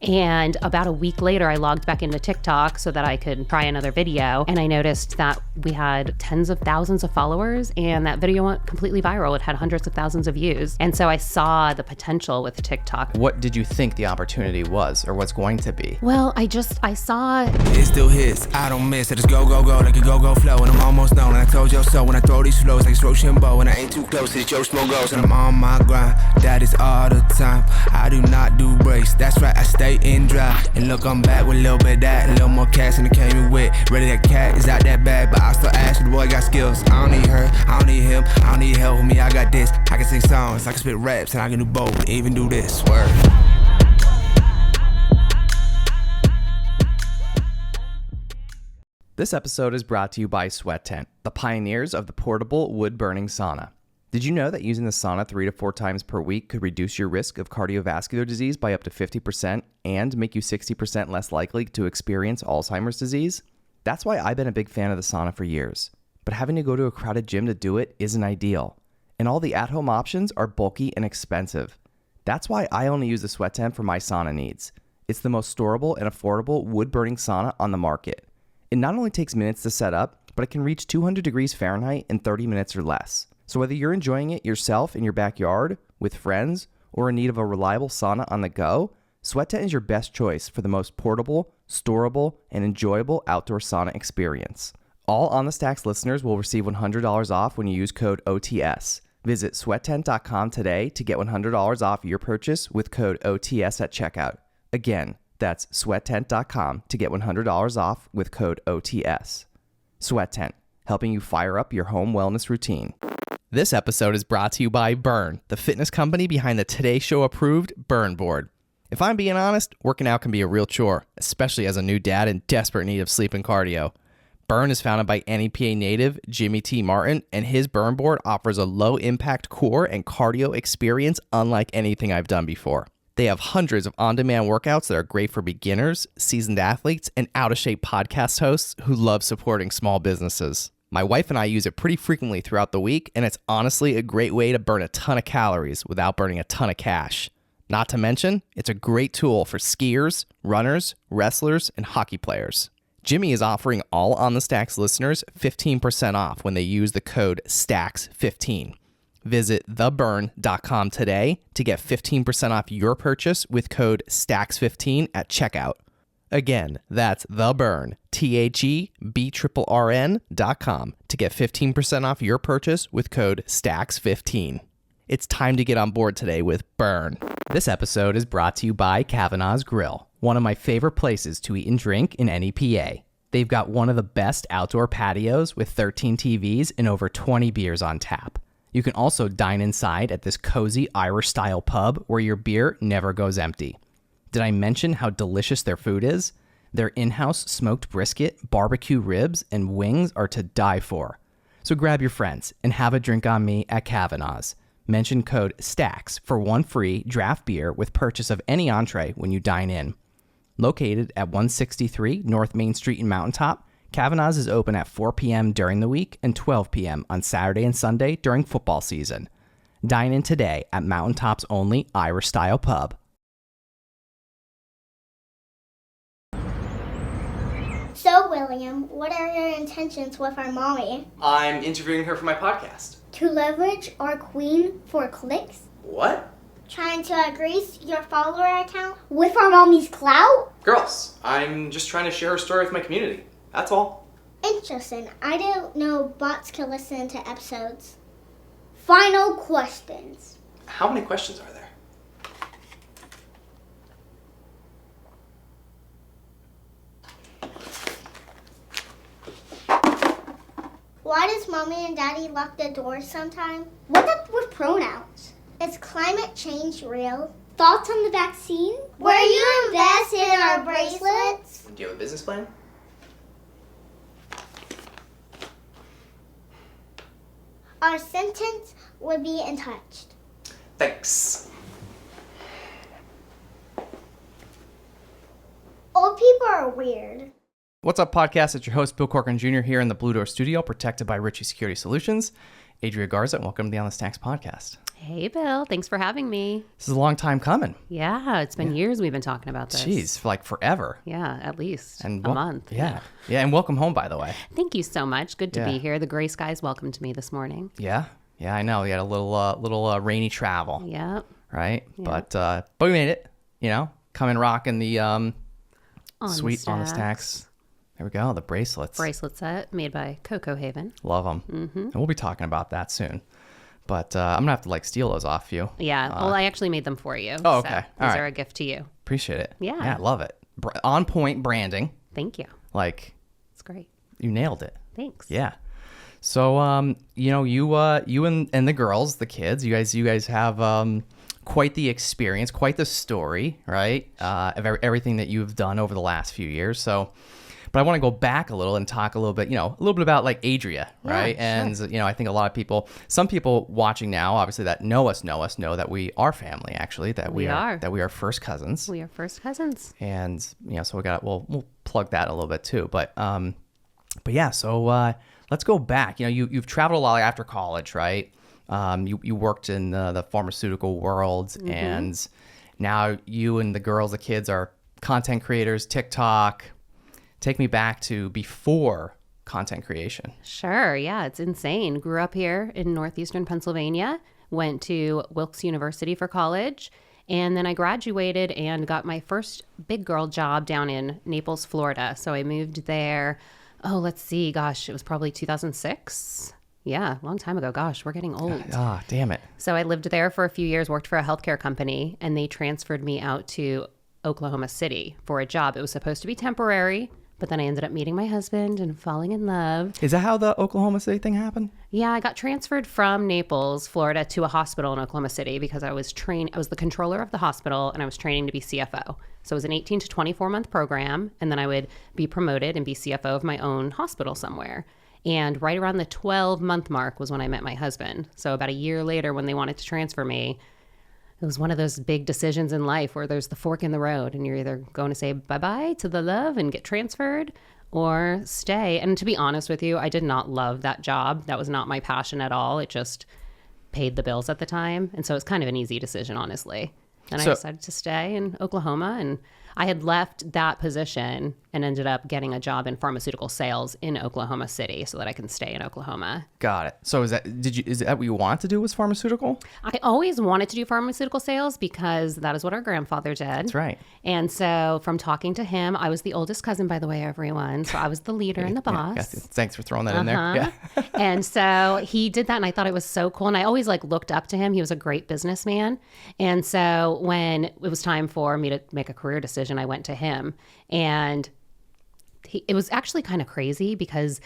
And about a week later, I logged back into TikTok so that I could try another video. And I noticed that we had tens of thousands of followers and that video went completely viral. It had hundreds of thousands of views. And so I saw the potential with TikTok. What did you think the opportunity was or what's going to be? Well, I saw... It still hits, I don't miss it. It's go, go, go, like a go-go flow. And I'm almost done, and I told you so. When I throw these flows, like it's Rochambeau. And I ain't too close to the Joe Smoke goes. And I'm on my grind, that is all the time. I do not do breaks, that's right, I stay in dry. And look, I'm back with a little bit of that, a little more cash than it came in with. Ready, that cat is out that bad, but I still ask you, the boy got skills. I don't need her, I don't need him, I don't need help with me, I got this. I can sing songs, I can spit raps, and I can do both, even do this, word. This episode is brought to you by Sweat Tent, the pioneers of the portable wood-burning sauna. Did you know that using the sauna 3 to 4 times per week could reduce your risk of cardiovascular disease by up to 50% and make you 60% less likely to experience Alzheimer's disease? That's why I've been a big fan of the sauna for years. But having to go to a crowded gym to do it isn't ideal. And all the at-home options are bulky and expensive. That's why I only use the Sweat Tent for my sauna needs. It's the most storable and affordable wood-burning sauna on the market. It not only takes minutes to set up, but it can reach 200 degrees Fahrenheit in 30 minutes or less. So whether you're enjoying it yourself in your backyard, with friends, or in need of a reliable sauna on the go, Sweat Tent is your best choice for the most portable, storable, and enjoyable outdoor sauna experience. All On The Stacks listeners will receive $100 off when you use code OTS. Visit sweattent.com today to get $100 off your purchase with code OTS at checkout. Again, that's sweattent.com to get $100 off with code OTS. Sweat Tent, helping you fire up your home wellness routine. This episode is brought to you by Burn, the fitness company behind the Today Show approved Burn board. If I'm being honest, working out can be a real chore, especially as a new dad in desperate need of sleep and cardio. Burn is founded by NEPA native Jimmy T. Martin, and his Burn board offers a low-impact core and cardio experience unlike anything I've done before. They have hundreds of on-demand workouts that are great for beginners, seasoned athletes, and out-of-shape podcast hosts who love supporting small businesses. My wife and I use it pretty frequently throughout the week, and it's honestly a great way to burn a ton of calories without burning a ton of cash. Not to mention, it's a great tool for skiers, runners, wrestlers, and hockey players. Jimmy is offering all On The Stacks listeners 15% off when they use the code STACKS15. Visit theburn.com today to get 15% off your purchase with code STACKS15 at checkout. Again, that's theburn, THEBRRN.com to get 15% off your purchase with code STACKS15. It's time to get on board today with Burn. This episode is brought to you by Kavanaugh's Grill, one of my favorite places to eat and drink in NEPA. They've got one of the best outdoor patios with 13 TVs and over 20 beers on tap. You can also dine inside at this cozy Irish-style pub where your beer never goes empty. Did I mention how delicious their food is? Their in-house smoked brisket, barbecue ribs, and wings are to die for. So grab your friends and have a drink on me at Kavanaugh's. Mention code STACKS for one free draft beer with purchase of any entree when you dine in. Located at 163 North Main Street in Mountain Top, Kavanaugh's is open at 4 p.m. during the week and 12 p.m. on Saturday and Sunday during football season. Dine in today at Mountain Top's only Irish-style pub. So, William, what are your intentions with our mommy? I'm interviewing her for my podcast. To leverage our queen for clicks? What? Trying to grease your follower account with our mommy's clout? Girls, I'm just trying to share her story with my community. That's all. Interesting. I didn't know bots could listen to episodes. Final questions. How many questions are there? Why does mommy and daddy lock the doors sometime? What's up with pronouns? Is climate change real? Thoughts on the vaccine? Were you invested in our bracelets? Do you have a business plan? Our sentence would be untouched. Thanks. Old people are weird. What's up, podcast? It's your host, Bill Corcoran Jr. here in the Blue Door Studio, protected by Ritchie Security Solutions. Adrea Garza, welcome to the On the Stacks podcast. Hey, Bill. Thanks for having me. This is a long time coming. Yeah, it's been years we've been talking about this. Jeez, for like forever. Yeah, at least And a month. Yeah, and welcome home, by the way. Thank you so much. Good to Yeah. be here. The gray skies welcomed me this morning. Yeah, I know. We had a little rainy travel, Yep. right? But we made it. Coming rocking the sweet On the Stacks. There we go, the bracelets. Bracelet set made by Coco Haven. Love them. Mm-hmm. And we'll be talking about that soon. But I'm going to have to steal those off you. Yeah. Well, I actually made them for you. Oh, okay. So All these right. are a gift to you. Appreciate it. Yeah. Yeah, I love it. On point branding. Thank you. It's great. You nailed it. Thanks. Yeah. So, you and the girls, the kids, you guys have quite the experience, quite the story, right? Of everything that you've done over the last few years. So, but I want to go back a little and talk a little bit about Adrea, right? Yeah, sure. And, I think a lot of people, some people watching now, obviously that know us know that we are family, actually, that we are first cousins. We are first cousins. And, so we'll plug that a little bit too. But yeah, so let's go back. You've traveled a lot after college, right? You worked in the pharmaceutical world, Mm-hmm. and now you and the girls, the kids, are content creators, TikTok. Take me back to before content creation. Sure. Yeah, it's insane. Grew up here in northeastern Pennsylvania, went to Wilkes University for college, and then I graduated and got my first big girl job down in Naples, Florida. So I moved there. Oh, let's see. Gosh, it was probably 2006. Yeah, a long time ago. Gosh, we're getting old. Ah, damn it. So I lived there for a few years, worked for a healthcare company, and they transferred me out to Oklahoma City for a job. It was supposed to be temporary, but then I ended up meeting my husband and falling in love. Is that how the Oklahoma City thing happened? Yeah, I got transferred from Naples, Florida to a hospital in Oklahoma City because I was the controller of the hospital and I was training to be CFO. So it was an 18 to 24 month program, and then I would be promoted and be CFO of my own hospital somewhere. And right around the 12-month mark was when I met my husband. So about a year later, when they wanted to transfer me, it was one of those big decisions in life where there's the fork in the road and you're either going to say bye-bye to the love and get transferred or stay. And to be honest with you, I did not love that job. That was not my passion at all. It just paid the bills at the time. And so it's kind of an easy decision, honestly. And I decided to stay in Oklahoma, and I had left that position and ended up getting a job in pharmaceutical sales in Oklahoma City so that I can stay in Oklahoma. Got it. So is that what you wanted to do, was pharmaceutical? I always wanted to do pharmaceutical sales because that is what our grandfather did. That's right. And so from talking to him, I was the oldest cousin, by the way, everyone. So I was the leader and the boss. Yeah, thanks for throwing that in there. Yeah. And so he did that, and I thought it was so cool. And I always looked up to him. He was a great businessman. And so when it was time for me to make a career decision, I went to him, and it was actually kind of crazy because,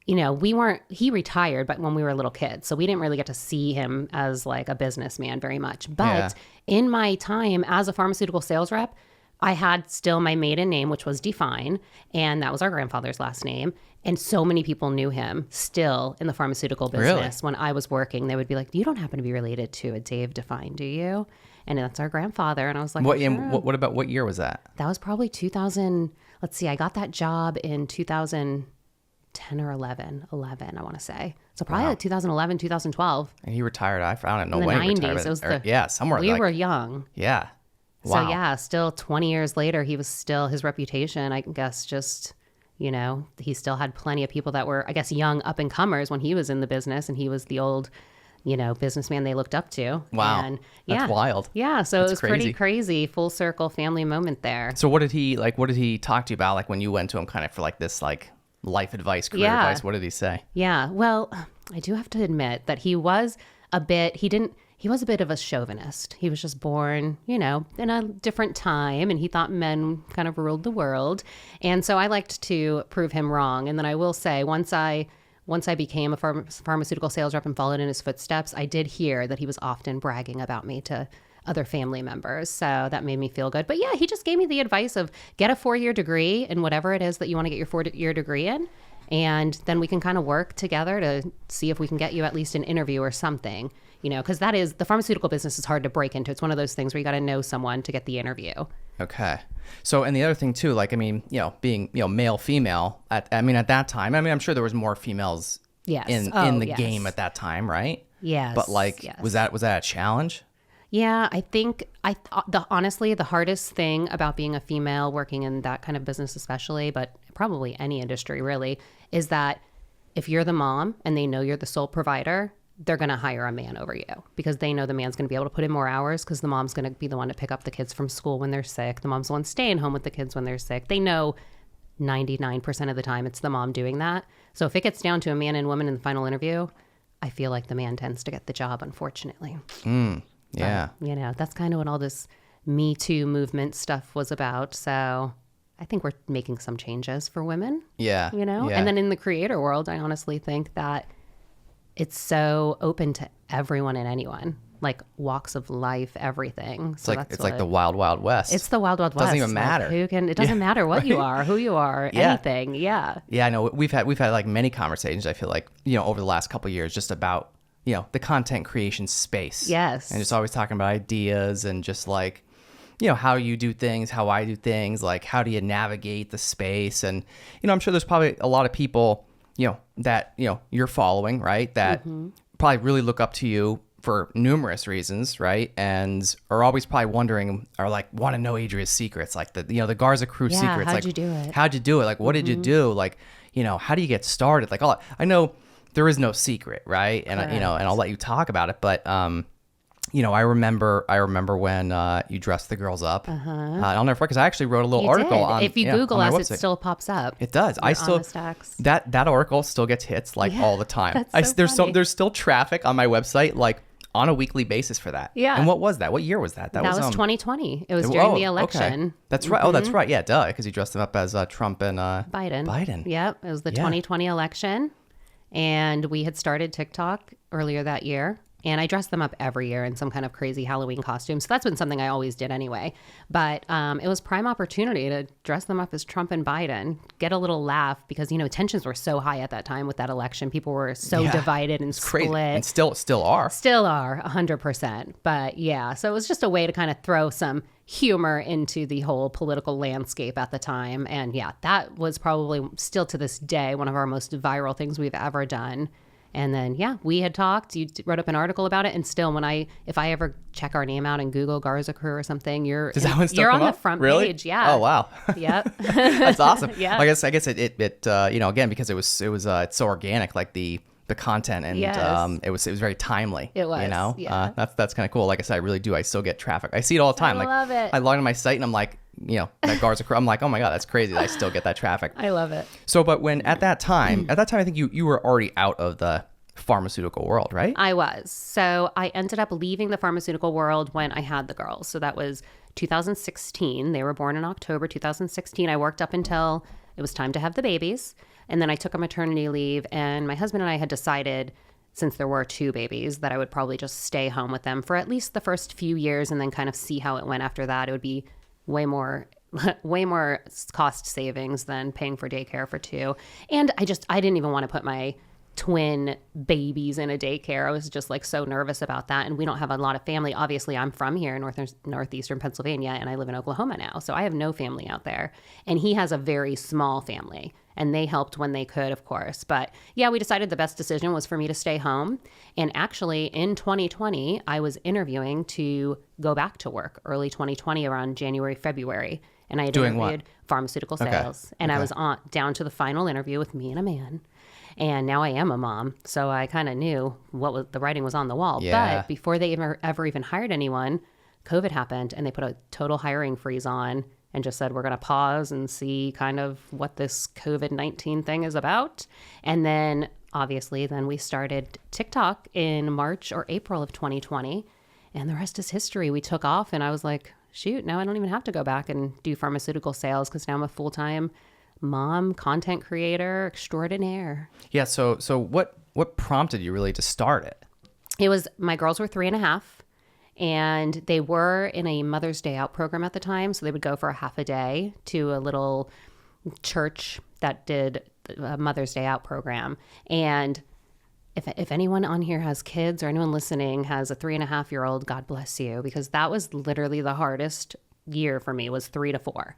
he retired, but when we were little kids, so we didn't really get to see him as a businessman very much. But in my time as a pharmaceutical sales rep, I had still my maiden name, which was Define, and that was our grandfather's last name. And so many people knew him still in the pharmaceutical business. When I was working, they would be like, "You don't happen to be related to a Dave Define, do you?" And that's our grandfather. And I was like, what year was that? That was probably 2000. Let's see, I got that job in 2010 or 11, I want to say. So probably 2011, 2012. And he retired. I don't know In the when 90s. he retired. It was somewhere. We were young. Yeah. Wow. So yeah, still 20 years later, he was still, his reputation, I guess, just, he still had plenty of people that were, I guess, young up and comers when he was in the business, and he was the old, businessman they looked up to. Wow. And, That's wild. Yeah. So That's it was pretty crazy, full circle family moment there. So what did he talk to you about? When you went to him kind of for this life advice, career advice, what did he say? Yeah. Well, I do have to admit that he was a bit of a chauvinist. He was just born, in a different time, and he thought men kind of ruled the world. And so I liked to prove him wrong. And then I will say, once I became a pharmaceutical sales rep and followed in his footsteps, I did hear that he was often bragging about me to other family members. So that made me feel good. But yeah, he just gave me the advice of get a 4-year degree in whatever it is that you want to get your 4-year degree in. And then we can kind of work together to see if we can get you at least an interview or something, because the pharmaceutical business is hard to break into. It's one of those things where you got to know someone to get the interview. Okay. So, and the other thing too, being, male, female at that time, I'm sure there was more females Yes. in the game at that time, right? Yes. But like, yes. was that a challenge? Yeah, I think honestly, the hardest thing about being a female working in that kind of business especially, but probably any industry really, is that if you're the mom and they know you're the sole provider, they're going to hire a man over you because they know the man's going to be able to put in more hours because the mom's going to be the one to pick up the kids from school when they're sick. The mom's the one staying home with the kids when they're sick. They know 99% of the time it's the mom doing that. So if it gets down to a man and woman in the final interview, I feel like the man tends to get the job, unfortunately. Yeah. But, that's kind of what all this Me Too movement stuff was about. So I think we're making some changes for women. Yeah. Yeah. And then in the creator world, I honestly think that it's so open to everyone and anyone, like walks of life, everything. It's like the wild, wild west. It's the wild, wild west. Doesn't even matter. It doesn't matter what you are, who you are, anything. Yeah. Yeah, I know. We've had like many conversations, I feel like, over the last couple of years, just about, the content creation space. Yes. And just always talking about ideas and just like, how you do things, how I do things, like how do you navigate the space? And, I'm sure there's probably a lot of people, that, you're following, right? That probably really look up to you for numerous reasons, right? And are always probably wondering or like want to know Adrea's secrets, like the garzacrew secrets. How'd like, you do it? How'd you do it? Like, what did you do? Like, how do you get started? Like, I know there is no secret, right? And, and I'll let you talk about it. But, I remember when you dressed the girls up. I'll never forget because I actually wrote a little article on. If you Google on us, it still pops up. It does. I still that article still gets hits like all the time. There's still traffic on my website like on a weekly basis for that. Yeah. And what was that? What year was that? That was 2020. It was during the election. Okay. That's right. Oh, that's right. Yeah, duh. Because you dressed them up as Trump and Biden. Yep. It was the 2020 election, and we had started TikTok earlier that year. And I dressed them up every year in some kind of crazy Halloween costume. So that's been something I always did anyway. But it was prime opportunity to dress them up as Trump and Biden, get a little laugh because, tensions were so high at that time with that election. People were so divided and split. Crazy. And still are. Still are, 100%. But yeah, so it was just a way to kind of throw some humor into the whole political landscape at the time. And yeah, that was probably still to this day one of our most viral things we've ever done. And then, we had talked, you wrote up an article about it. And still, if I ever check our name out in Google, garzacrew or something, you're on the front page. Yeah. Oh, wow. Yep. That's awesome. Yeah. I guess it again, because it was it's so organic, like the content and it was very timely. It was. Yeah. That's kind of cool. Like I said, I really do. I still get traffic. I see it all the time. I love it. I log into my site and I'm like, that garzacrew. I'm like, oh my God, that's crazy. I still get that traffic. I love it. So, but when at that time, I think you were already out of the pharmaceutical world, right? I was. So I ended up leaving the pharmaceutical world when I had the girls. So that was 2016. They were born in October 2016. I worked up until it was time to have the babies. And then I took a maternity leave. And my husband and I had decided, since there were 2 babies, that I would probably just stay home with them for at least the first few years and then kind of see how it went after that. It would be way more cost savings than paying for daycare for 2. And I didn't even want to put my twin babies in a daycare. I was just like so nervous about that. And we don't have a lot of family. Obviously, I'm from here in northeastern Pennsylvania, and I live in Oklahoma now. So I have no family out there. And he has a very small family. And they helped when they could, of course. But yeah, we decided the best decision was for me to stay home. And actually, in 2020, I was interviewing to go back to work early 2020 around January, February. And I had interviewed pharmaceutical sales. And I was down to the final interview with me and a man. And now I am a mom, so I kind of knew the writing was on the wall. Yeah. But before they ever even hired anyone, COVID happened, and they put a total hiring freeze on and just said, we're going to pause and see kind of what this COVID-19 thing is about. And then, obviously, we started TikTok in March or April of 2020, and the rest is history. We took off, and I was like, shoot, now I don't even have to go back and do pharmaceutical sales because now I'm a full-time mom, content creator extraordinaire. Yeah. So what prompted you really to start it? It was, my girls were 3.5 and they were in a Mother's Day Out program at the time. So they would go for a half a day to a little church that did a Mother's Day Out program. And if anyone on here has kids or anyone listening has a 3.5-year-old, God bless you, because that was literally the hardest year for me, was 3 to 4.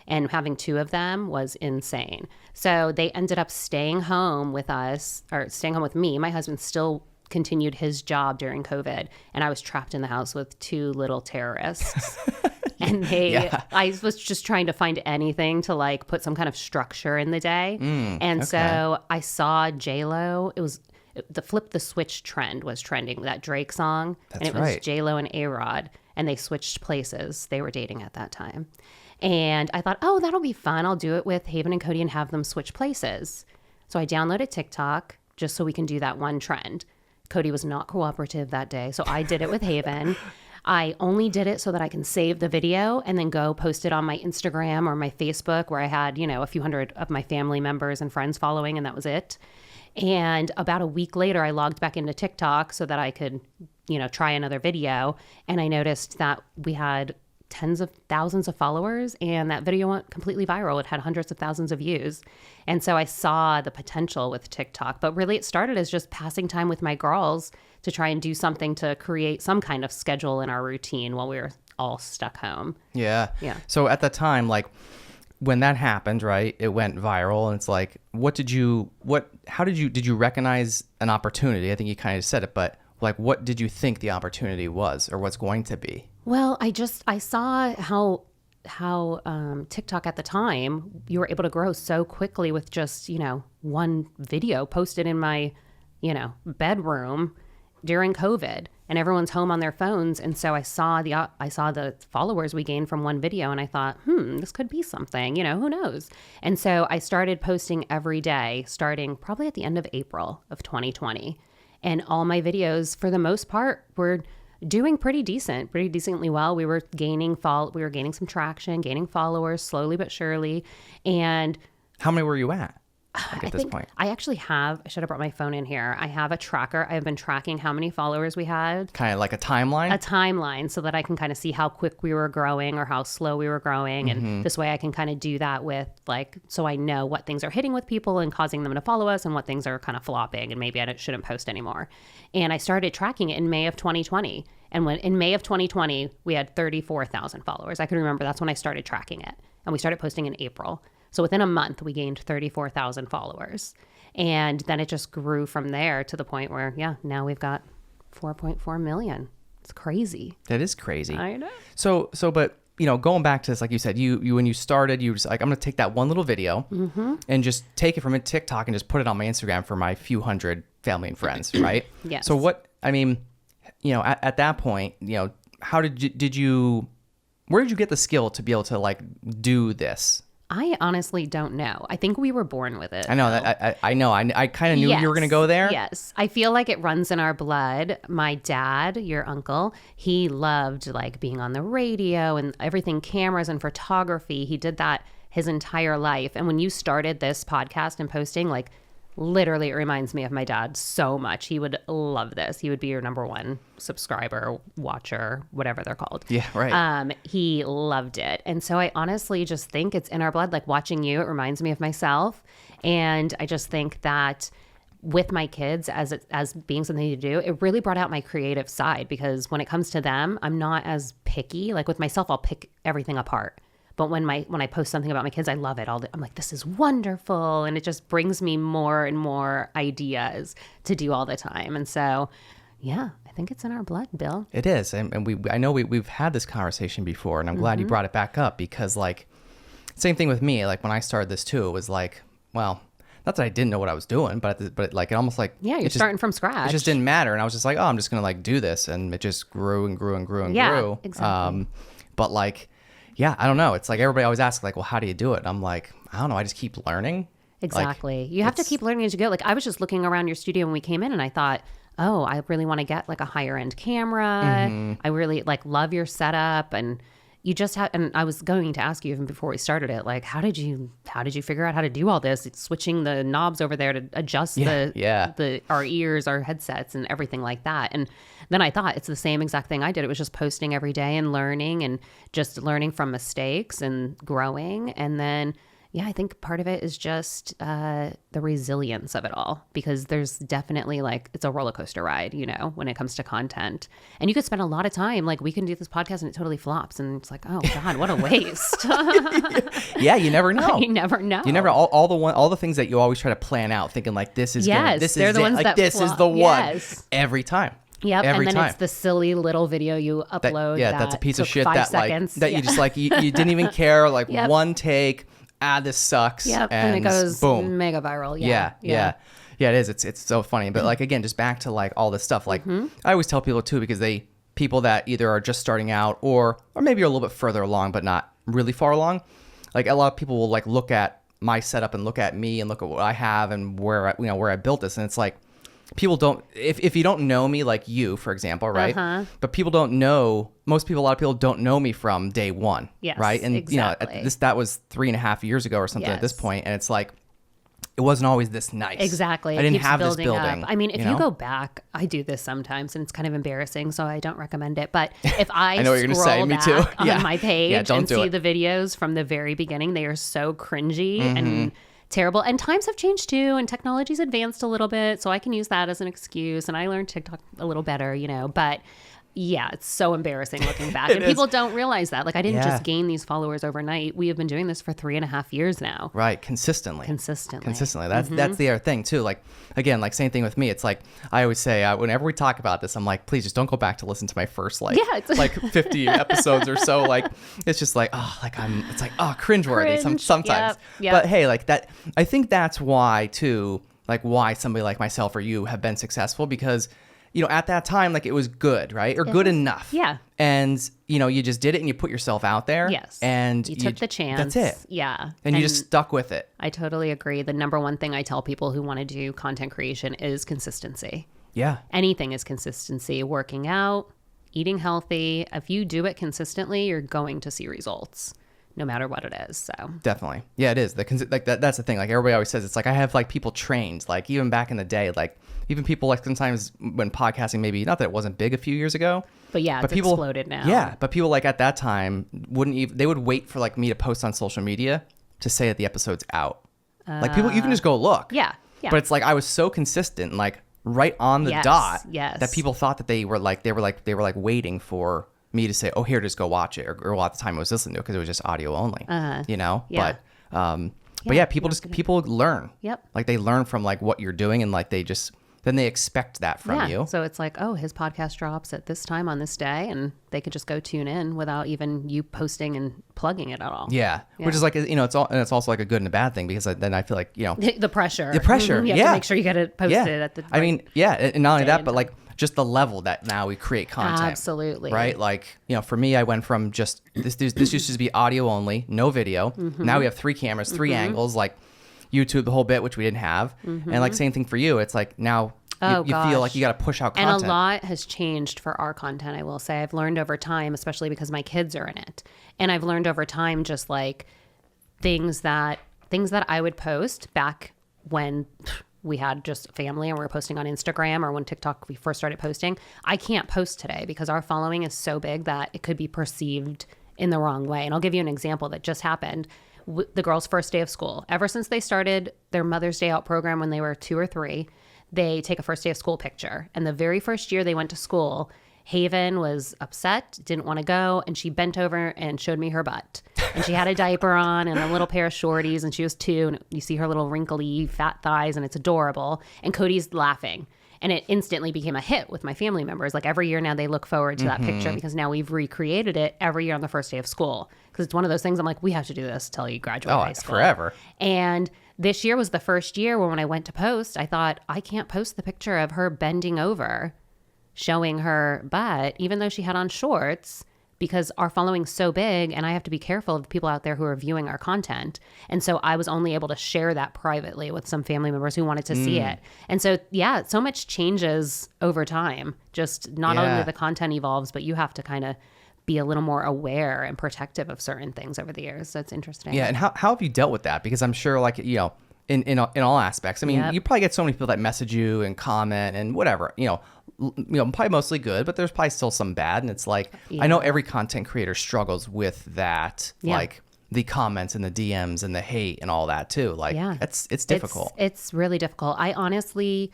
And having 2 of them was insane. So they ended up staying home with us, or staying home with me. My husband still continued his job during COVID, and I was trapped in the house with 2 little terrorists. And I was just trying to find anything to like put some kind of structure in the day. So I saw J-Lo. It was the Flip the Switch trend was trending, that Drake song. That's and it was J-Lo and A-Rod, and they switched places. They were dating at that time. And I thought, oh, that'll be fun. I'll do it with Haven and Koti and have them switch places. So I downloaded TikTok just so we can do that one trend. Koti was not cooperative that day, so I did it with Haven. I only did it so that I can save the video and then go post it on my Instagram or my Facebook, where I had, a few hundred of my family members and friends following, and that was it. And about a week later, I logged back into TikTok so that I could, try another video. And I noticed that we had tens of thousands of followers, and that video went completely viral. It had hundreds of thousands of views. And so I saw the potential with TikTok, but really it started as just passing time with my girls to try and do something to create some kind of schedule in our routine while we were all stuck home. Yeah. So at the time, like when that happened, right, it went viral, and it's like, did you recognize an opportunity? I think you kind of said it, but like, what did you think the opportunity was, or what's going to be? Well, I saw how TikTok at the time, you were able to grow so quickly with just, one video posted in my, bedroom during COVID, and everyone's home on their phones. And so I saw the followers we gained from one video, and I thought, this could be something, who knows? And so I started posting every day, starting probably at the end of April of 2020. And all my videos, for the most part, were doing pretty decently well. We were gaining some traction, gaining followers slowly but surely. And how many were you at? At this point, I actually I should have brought my phone in here. I have a tracker. I've been tracking how many followers we had. Kind of like a timeline? A timeline, so that I can kind of see how quick we were growing or how slow we were growing. And this way I can kind of do that with so I know what things are hitting with people and causing them to follow us, and what things are kind of flopping and maybe I shouldn't post anymore. And I started tracking it in May of 2020. And in May of 2020, we had 34,000 followers. I can remember that's when I started tracking it. And we started posting in April. So within a month, we gained 34,000 followers. And then it just grew from there to the point where, now we've got 4.4 million. It's crazy. That is crazy. I know. So, but, going back to this, like you said, you when you started, you were just like, I'm going to take that one little video and just take it from TikTok and just put it on my Instagram for my few hundred family and friends, right? Yes. So at that point, how where did you get the skill to be able to do this? I honestly don't know. I think we were born with it. I know that. I know. I kind of knew you were going to go there. Yes. I feel like it runs in our blood. My dad, your uncle, he loved being on the radio and everything, cameras and photography. He did that his entire life. And when you started this podcast and posting, literally, it reminds me of my dad so much. He would love this. He would be your number one subscriber, watcher, whatever they're called. Yeah, right. He loved it. And so I honestly just think it's in our blood. Watching you, it reminds me of myself. And I just think that with my kids, as being something to do, it really brought out my creative side, because when it comes to them, I'm not as picky. With myself, I'll pick everything apart. But when I post something about my kids, I love it. I'm like, this is wonderful. And it just brings me more and more ideas to do all the time. And so, I think it's in our blood, Bill. It is. And I know we've had this conversation before, and I'm glad you brought it back up, because same thing with me. When I started this too, it was well, not that I didn't know what I was doing, but it almost you're starting from scratch. It just didn't matter. And I was just like, oh, I'm just going to do this. And it just grew and grew and grew and grew. Yeah, exactly. But I don't know. It's everybody always asks, well, how do you do it? I'm like, I don't know. I just keep learning. Exactly. You have to keep learning as you go. I was just looking around your studio when we came in, and I thought, oh, I really want to get a higher end camera. I really love your setup. And you just had, and I was going to ask you even before we started it, how did you figure out how to do all this? It's switching the knobs over there to adjust our ears, our headsets, and everything like that. And then I thought it's the same exact thing I did. It was just posting every day and learning, and just learning from mistakes and growing. And then, Yeah, I think part of it is just the resilience of it all, because there's definitely like, it's a roller coaster ride, you know, when it comes to content. And you could spend a lot of time, like we can do this podcast and it totally flops. And it's like, oh God, what a waste. Yeah, you never know. You never know. You never, all the things that you always try to plan out, thinking like this is Yes, this they're is the it. ones Like that this is flop. the one. Yes. Every time. Yep, Every and then time. it's the silly little video you upload. That's a piece of took shit 5 that seconds. like that you just like you didn't even care, like Yep. one take. This sucks. Yep, and it goes boom, mega viral. Yeah. It is. It's so funny. But like again, just back to like all this stuff. Like I always tell people too, because people that either are just starting out or maybe are a little bit further along, but not really far along. Like a lot of people will like look at my setup and look at me and look at what I have and where I built this, and it's like people don't. If you don't know me, like you, for example, right? But people don't know. Most people, a lot of people don't know me from day one. Yes, right. And exactly. you know, that was 3.5 years ago or something at this point, and it's like. It wasn't always this nice. Exactly. I didn't keeps have this building building. up. I mean, if you know? you go back, I do this sometimes and it's kind of embarrassing, so I don't recommend it. But if I, I know what you're gonna say, scroll me back too. on Yeah. my page Yeah, don't and do see it. the videos from the very beginning, they are so cringy and terrible. And times have changed too, and technology's advanced a little bit, so I can use that as an excuse. And I learned TikTok a little better, you know, but yeah, it's so embarrassing looking back. And people don't realize that. Like, I didn't just gain these followers overnight. We have been doing this for 3.5 years now. Right. Consistently. That's the other thing too. Like, again, like same thing with me. It's like, I always say, whenever we talk about this, I'm like, please just don't go back to listen to my first, like, like 50 episodes or so. Like, it's just like, cringeworthy sometimes. Yep. But hey, like that, I think that's why too, like why somebody like myself or you have been successful, because you know, at that time, like it was good, right? Or good enough. Yeah. And, you know, you just did it and you put yourself out there. Yes. And you took the chance. That's it. Yeah. And you just stuck with it. I totally agree. The number one thing I tell people who want to do content creation is consistency. Yeah. Anything is consistency. Working out, eating healthy. If you do it consistently, you're going to see results, no matter what it is. So definitely. Yeah, it is. Like that's the thing. Like everybody always says, it's like I have like people trained, like even back in the day, like even people like sometimes when podcasting, maybe not that it wasn't big a few years ago, but yeah, it's people, exploded now. Yeah. But people like at that time they would wait for like me to post on social media to say that the episode's out. Like people, you can just go look. Yeah. Yeah. But it's like, I was so consistent, like right on the dot that people thought that they were waiting for me to say, oh, here, just go watch it. Or well, at the time I was listening to it because it was just audio only, you know? Yeah. But yeah, people learn. Yep. Like they learn from like what you're doing, and like then they expect that from you. So it's like, oh, his podcast drops at this time on this day, and they could just go tune in without even you posting and plugging it at all. Yeah. Which is like, you know, it's also like a good and a bad thing, because then I feel like, you know, the pressure. You have to make sure you get it posted at the I mean, and not only that, but like just the level that now we create content. Absolutely. Right? Like, you know, for me, I went from just this used to be audio only, no video. Now we have 3 cameras, 3 angles, like YouTube, the whole bit, which we didn't have. And like same thing for you. It's like now you feel like you got to push out content. And a lot has changed for our content, I will say. I've learned over time, especially because my kids are in it. And I've learned over time just like things that I would post back when we had just family and we were posting on Instagram, or when TikTok we first started posting. I can't post today because our following is so big that it could be perceived in the wrong way. And I'll give you an example that just happened. The girls' first day of school. Ever since they started their Mother's Day Out program when they were 2 or 3, they take a first day of school picture. And the very first year they went to school, Haven was upset, didn't want to go, and she bent over and showed me her butt. And she had a diaper on and a little pair of shorties, and she was 2, and you see her little wrinkly fat thighs, and it's adorable. And Cody's laughing. And it instantly became a hit with my family members. Like every year now they look forward to that picture, because now we've recreated it every year on the first day of school. Because it's one of those things I'm like, we have to do this till you graduate high school. Forever. And this year was the first year when I went to post, I thought, I can't post the picture of her bending over, showing her butt, even though she had on shorts, because our following's so big and I have to be careful of the people out there who are viewing our content. And so I was only able to share that privately with some family members who wanted to see it. And so, yeah, so much changes over time. Just not only the content evolves, but you have to kind of be a little more aware and protective of certain things over the years. So it's interesting. Yeah. And how have you dealt with that? Because I'm sure, like, you know, in all aspects. I mean, you probably get so many people that message you and comment and whatever, you know, probably mostly good, but there's probably still some bad. And it's like, I know every content creator struggles with that, like the comments and the DMs and the hate and all that too. Like, it's difficult. It's really difficult. I honestly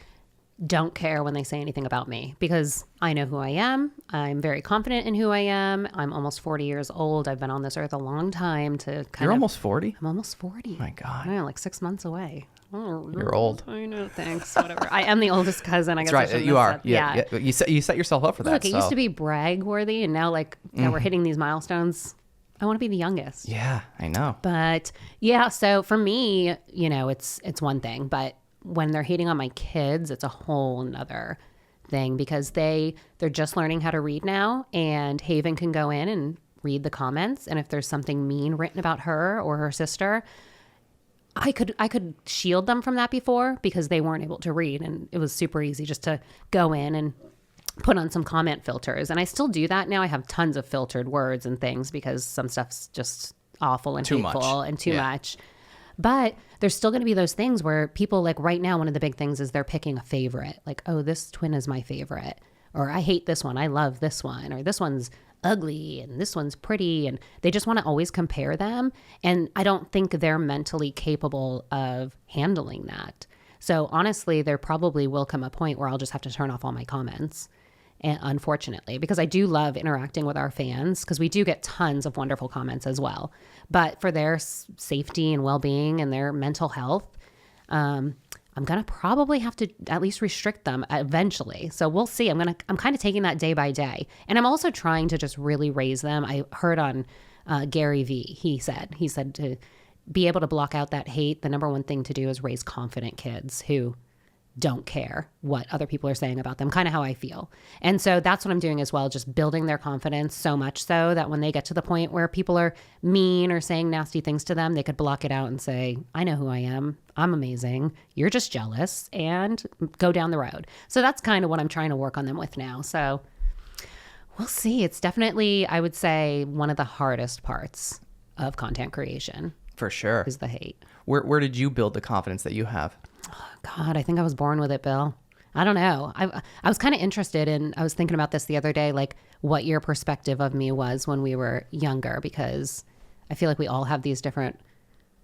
don't care when they say anything about me because I know who I am. I'm very confident in who I am. I'm almost 40 years old. I've been on this earth a long time to You're almost 40? I'm almost 40. My God. I know, like 6 months away. Oh, You're old. I know. Thanks. Whatever. I am the oldest cousin. I guess That's right. You are. Yeah. You set yourself up for that. Look, it used to be brag worthy, and now like that we're hitting these milestones. I want to be the youngest. Yeah, I know. But yeah, so for me, you know, it's one thing, but when they're hating on my kids, it's a whole nother thing because they're just learning how to read now, and Haven can go in and read the comments, and if there's something mean written about her or her sister, I could shield them from that before because they weren't able to read, and it was super easy just to go in and put on some comment filters. And I still do that now. I have tons of filtered words and things because some stuff's just awful and hateful and too much. But there's still going to be those things where people, like right now, one of the big things is they're picking a favorite. Like, oh, this twin is my favorite. Or I hate this one. I love this one. Or this one's ugly and this one's pretty. And they just want to always compare them. And I don't think they're mentally capable of handling that. So honestly, there probably will come a point where I'll just have to turn off all my comments. And unfortunately, because I do love interacting with our fans, because we do get tons of wonderful comments as well. But for their safety and well-being and their mental health, I'm going to probably have to at least restrict them eventually. So we'll see. I'm kind of taking that day by day. And I'm also trying to just really raise them. I heard on Gary Vee, he said to be able to block out that hate, the number one thing to do is raise confident kids who don't care what other people are saying about them, kind of how I feel. And so that's what I'm doing as well, just building their confidence so much so that when they get to the point where people are mean or saying nasty things to them, they could block it out and say, I know who I am. I'm amazing. You're just jealous, and go down the road. So that's kind of what I'm trying to work on them with now. So we'll see. It's definitely, I would say, one of the hardest parts of content creation. For sure. Is the hate. Where did you build the confidence that you have? God, I think I was born with it, Bill. I don't know. I was kind of interested in, I was thinking about this the other day, like what your perspective of me was when we were younger, because I feel like we all have these different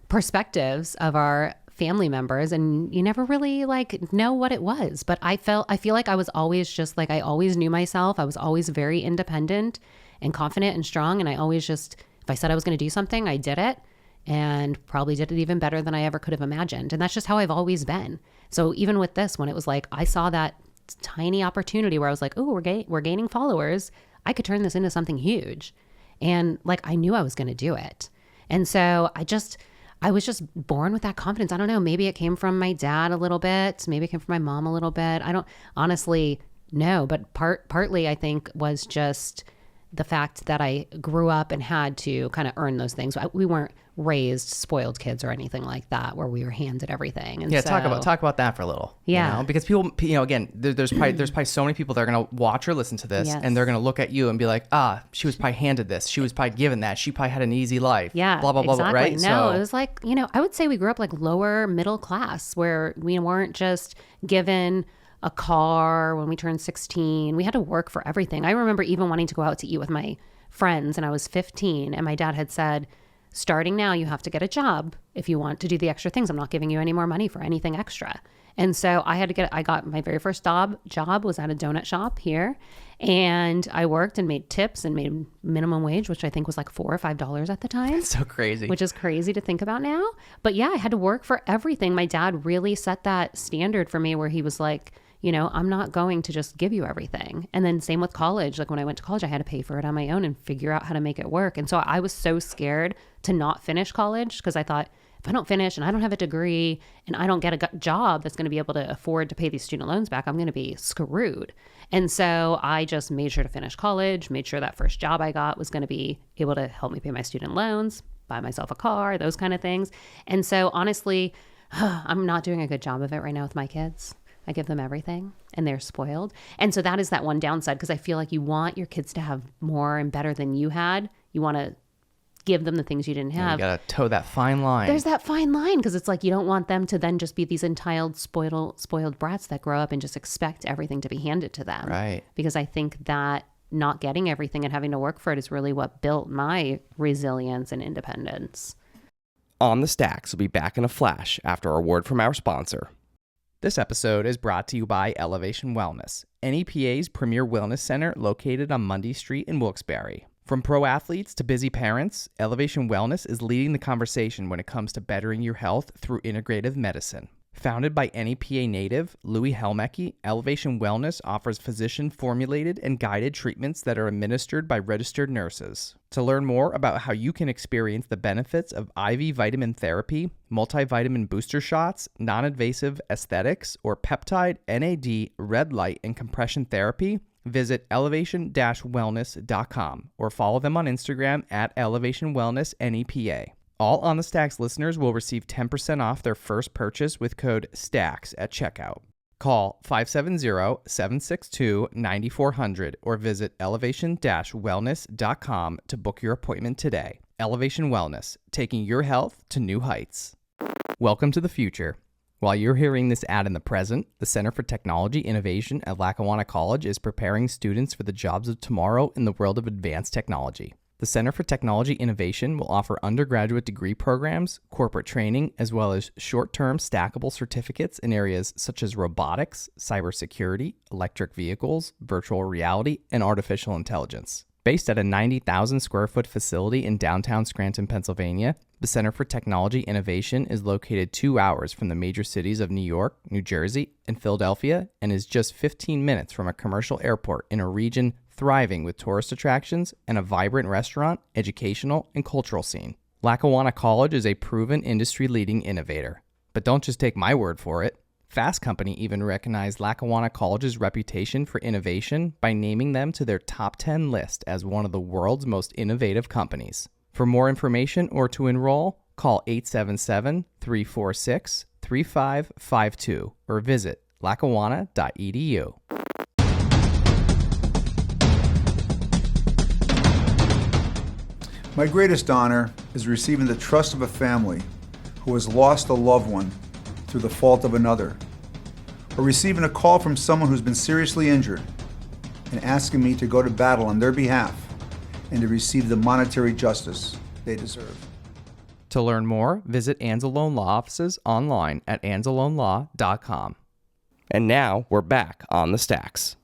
perspectives of our family members, and you never really like know what it was. But I feel like I was always just like, I always knew myself. I was always very independent and confident and strong. And I always just, if I said I was going to do something, I did it. And probably did it even better than I ever could have imagined. And that's just how I've always been. So even with this, when it was like, I saw that tiny opportunity where I was like, oh, we're gaining followers. I could turn this into something huge. And like, I knew I was going to do it. And so I was just born with that confidence. I don't know. Maybe it came from my dad a little bit. Maybe it came from my mom a little bit. I don't honestly know. But partly I think was just the fact that I grew up and had to kind of earn those things. We weren't raised spoiled kids or anything like that where we were handed everything. And talk about that for a little. Yeah. You know? Because people, again, there's probably so many people that are going to watch or listen to this, and they're going to look at you and be like, she was probably handed this. She was probably given that. She probably had an easy life. Yeah. Blah, blah, blah, exactly. right? No, it was like, I would say we grew up like lower middle class where we weren't just given a car when we turned 16. We had to work for everything. I remember even wanting to go out to eat with my friends, and I was 15, and my dad had said, starting now, you have to get a job if you want to do the extra things. I'm not giving you any more money for anything extra. And so I got my very first job was at a donut shop here. And I worked and made tips and made minimum wage, which I think was like $4 or $5 at the time. That's so crazy. Which is crazy to think about now. But yeah, I had to work for everything. My dad really set that standard for me where he was like, I'm not going to just give you everything. And then same with college. Like when I went to college, I had to pay for it on my own and figure out how to make it work. And so I was so scared to not finish college because I thought, if I don't finish and I don't have a degree and I don't get a job that's going to be able to afford to pay these student loans back, I'm going to be screwed. And so I just made sure to finish college, made sure that first job I got was going to be able to help me pay my student loans, buy myself a car, those kind of things. And so honestly, I'm not doing a good job of it right now with my kids. I give them everything and they're spoiled. And so that is that one downside, because I feel like you want your kids to have more and better than you had. You want to give them the things you didn't have. You got to toe that fine line. There's that fine line, because it's like you don't want them to then just be these entitled, spoiled brats that grow up and just expect everything to be handed to them. Right. Because I think that not getting everything and having to work for it is really what built my resilience and independence. On the Stacks will be back in a flash after a word from our sponsor. This episode is brought to you by Elevation Wellness, NEPA's premier wellness center located on Mundy Street in Wilkes-Barre. From pro athletes to busy parents, Elevation Wellness is leading the conversation when it comes to bettering your health through integrative medicine. Founded by NEPA native Louis Helmecke, Elevation Wellness offers physician-formulated and guided treatments that are administered by registered nurses. To learn more about how you can experience the benefits of IV vitamin therapy, multivitamin booster shots, non-invasive aesthetics, or peptide, NAD, red light, and compression therapy, visit elevation-wellness.com or follow them on Instagram at Elevation Wellness NEPA. All On the Stacks listeners will receive 10% off their first purchase with code STACKS at checkout. Call 570-762-9400 or visit elevation-wellness.com to book your appointment today. Elevation Wellness, taking your health to new heights. Welcome to the future. While you're hearing this ad in the present, the Center for Technology Innovation at Lackawanna College is preparing students for the jobs of tomorrow in the world of advanced technology. The Center for Technology Innovation will offer undergraduate degree programs, corporate training, as well as short-term stackable certificates in areas such as robotics, cybersecurity, electric vehicles, virtual reality, and artificial intelligence. Based at a 90,000 square foot facility in downtown Scranton, Pennsylvania, the Center for Technology Innovation is located 2 hours from the major cities of New York, New Jersey, and Philadelphia, and is just 15 minutes from a commercial airport in a region thriving with tourist attractions and a vibrant restaurant, educational, and cultural scene. Lackawanna College is a proven industry-leading innovator. But don't just take my word for it. Fast Company even recognized Lackawanna College's reputation for innovation by naming them to their top 10 list as one of the world's most innovative companies. For more information or to enroll, call 877-346-3552 or visit lackawanna.edu. My greatest honor is receiving the trust of a family who has lost a loved one through the fault of another, or receiving a call from someone who's been seriously injured and asking me to go to battle on their behalf and to receive the monetary justice they deserve. To learn more, visit Anzalone Law offices online at anzalonelaw.com. And now we're back on the Stacks.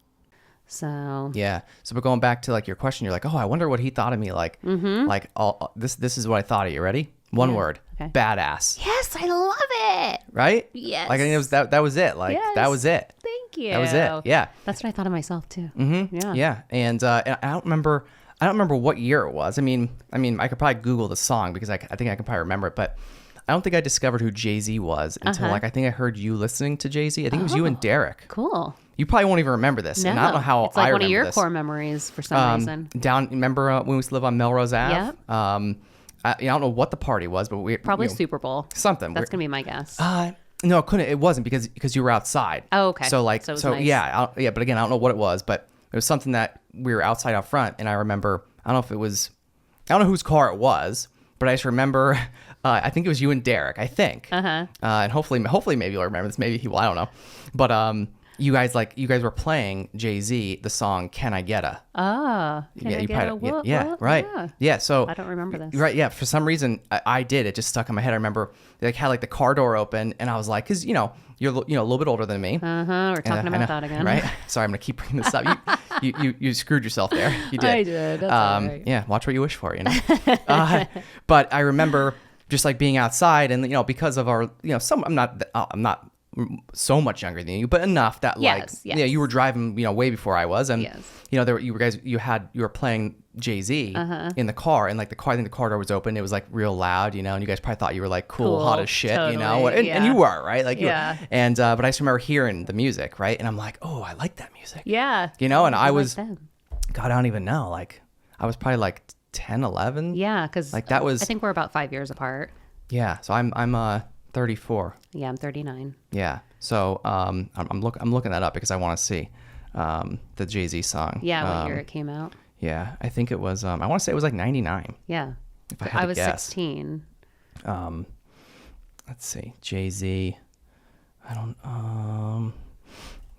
So Yeah. So we're going back to like your question. You're like, oh, I wonder what he thought of me. Like, like this is what I thought of you. Ready? One word. Okay. Badass. yes, I love it. Right? Yes. Like I think it was that was it. Like that was it. Thank you. That was it. Yeah. That's what I thought of myself too. Yeah. Yeah. And I don't remember what year it was. I mean, I could probably Google the song because I think I can probably remember it, but I don't think I discovered who Jay-Z was until like I think I heard you listening to Jay-Z. I think it was you and Derek. Cool. You probably won't even remember this, and I don't know how it's like I one of remember your this. core memories for some reason. Remember when we used to live on Melrose Ave? Yep. I don't know what the party was, but we Probably you know, Super Bowl. something. That's gonna be my guess. No, it couldn't. It wasn't because you were outside. Oh, okay. So like, So it was so nice. yeah, but again, I don't know what it was, but it was something that we were outside out front, and I remember. I don't know whose car it was, but I just remember. I think it was you and Derek. I think. And hopefully maybe you'll remember this. Maybe he will. I don't know. But you guys were playing Jay-Z the song "Can I Get A?" Right. Yeah. Yeah. So I don't remember this. Right. Yeah. For some reason, I did. It just stuck in my head. I remember they had like the car door open, and I was like, because you're a little bit older than me. We're talking about that again. Right. Sorry, I'm gonna keep bringing this up. You screwed yourself there. You did. I did. That's all right. Yeah. Watch what you wish for. But I remember just like being outside, and because of our I'm not so much younger than you, but enough that Yes. you were driving way before I was, and Yes. you were playing Jay-Z in the car, and like I think the car door was open. It was like real loud, and you guys probably thought you were like cool, hot as shit, totally, and you were, right? Like Yeah. and but I just remember hearing the music, right? And I'm like, oh, I like that music. Yeah. And I was them. God, I don't even know. Like I was probably like 10, 11. Yeah, because Like that was I think we're about 5 years apart. Yeah. So I'm 34. Yeah, I'm 39. Yeah. So I'm looking that up because I want to see the Jay-Z song. Yeah, what year it came out. Yeah, I think it was. I want to say it was like 99. Yeah, If I had to was guess. 16. Let's see, Jay-Z. I don't.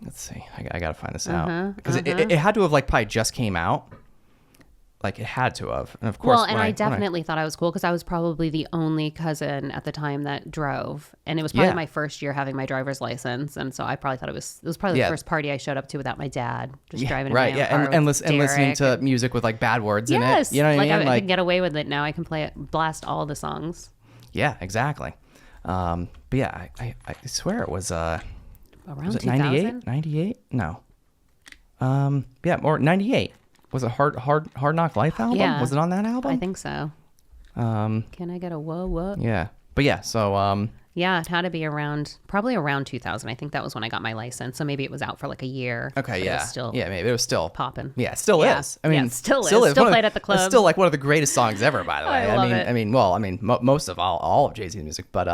let's see. I got to find this out. Because it had to have like probably just came out. Like it had to have. And of course. Well, and I definitely thought I was cool because I was probably the only cousin at the time that drove. And it was probably my first year having my driver's license. And so I probably thought it was probably the first party I showed up to without my dad, just driving in my own car and listening to music with like bad words in it. You know what I mean? I can get away with it now. I can blast all the songs. Yeah, exactly. But yeah, I swear it was around was it 2000? 98? No. Yeah, or 98. Was it Hard Knock Life album? Yeah. Was it on that album? I think so. Can I get a whoa, what? Yeah. But yeah, so yeah, it had to be probably around 2000. I think that was when I got my license. So maybe it was out for like a year. Okay, yeah. It was still, maybe it was still popping. Yeah, it still is. I mean, it still is. Still played at the club. It's still like one of the greatest songs ever, by the way. I love it. I mean, most of all of Jay-Z's music, but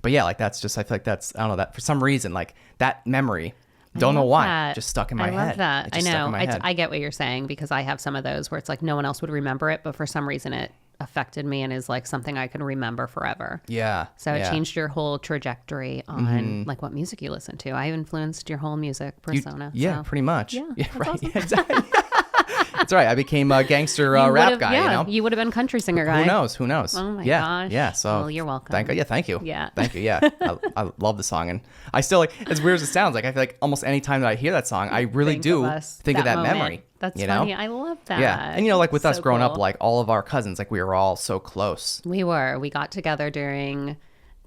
yeah, like that's just, I feel like that's, I don't know, that for some reason, like that memory, don't know why, just stuck in my head. I love that. I know. I get what you're saying because I have some of those where it's like no one else would remember it, but for some reason it affected me and is like something I can remember forever. Yeah. So it changed your whole trajectory on like what music you listen to. I influenced your whole music persona. Pretty much. Yeah, right. awesome. Yeah, exactly. That's right. I became a gangster rap guy. Yeah, you know, you would have been country singer guy. Who knows? Oh my gosh. Yeah. So well, you're welcome. Thank you. Yeah. Thank you. Yeah. I love the song, and I still like, as weird as it sounds, like I feel like almost any time that I hear that song, I really do think of that moment. memory. That's you funny. know? I love that. Yeah. And like with us growing cool. up, like all of our cousins, like we were all so close. We got together during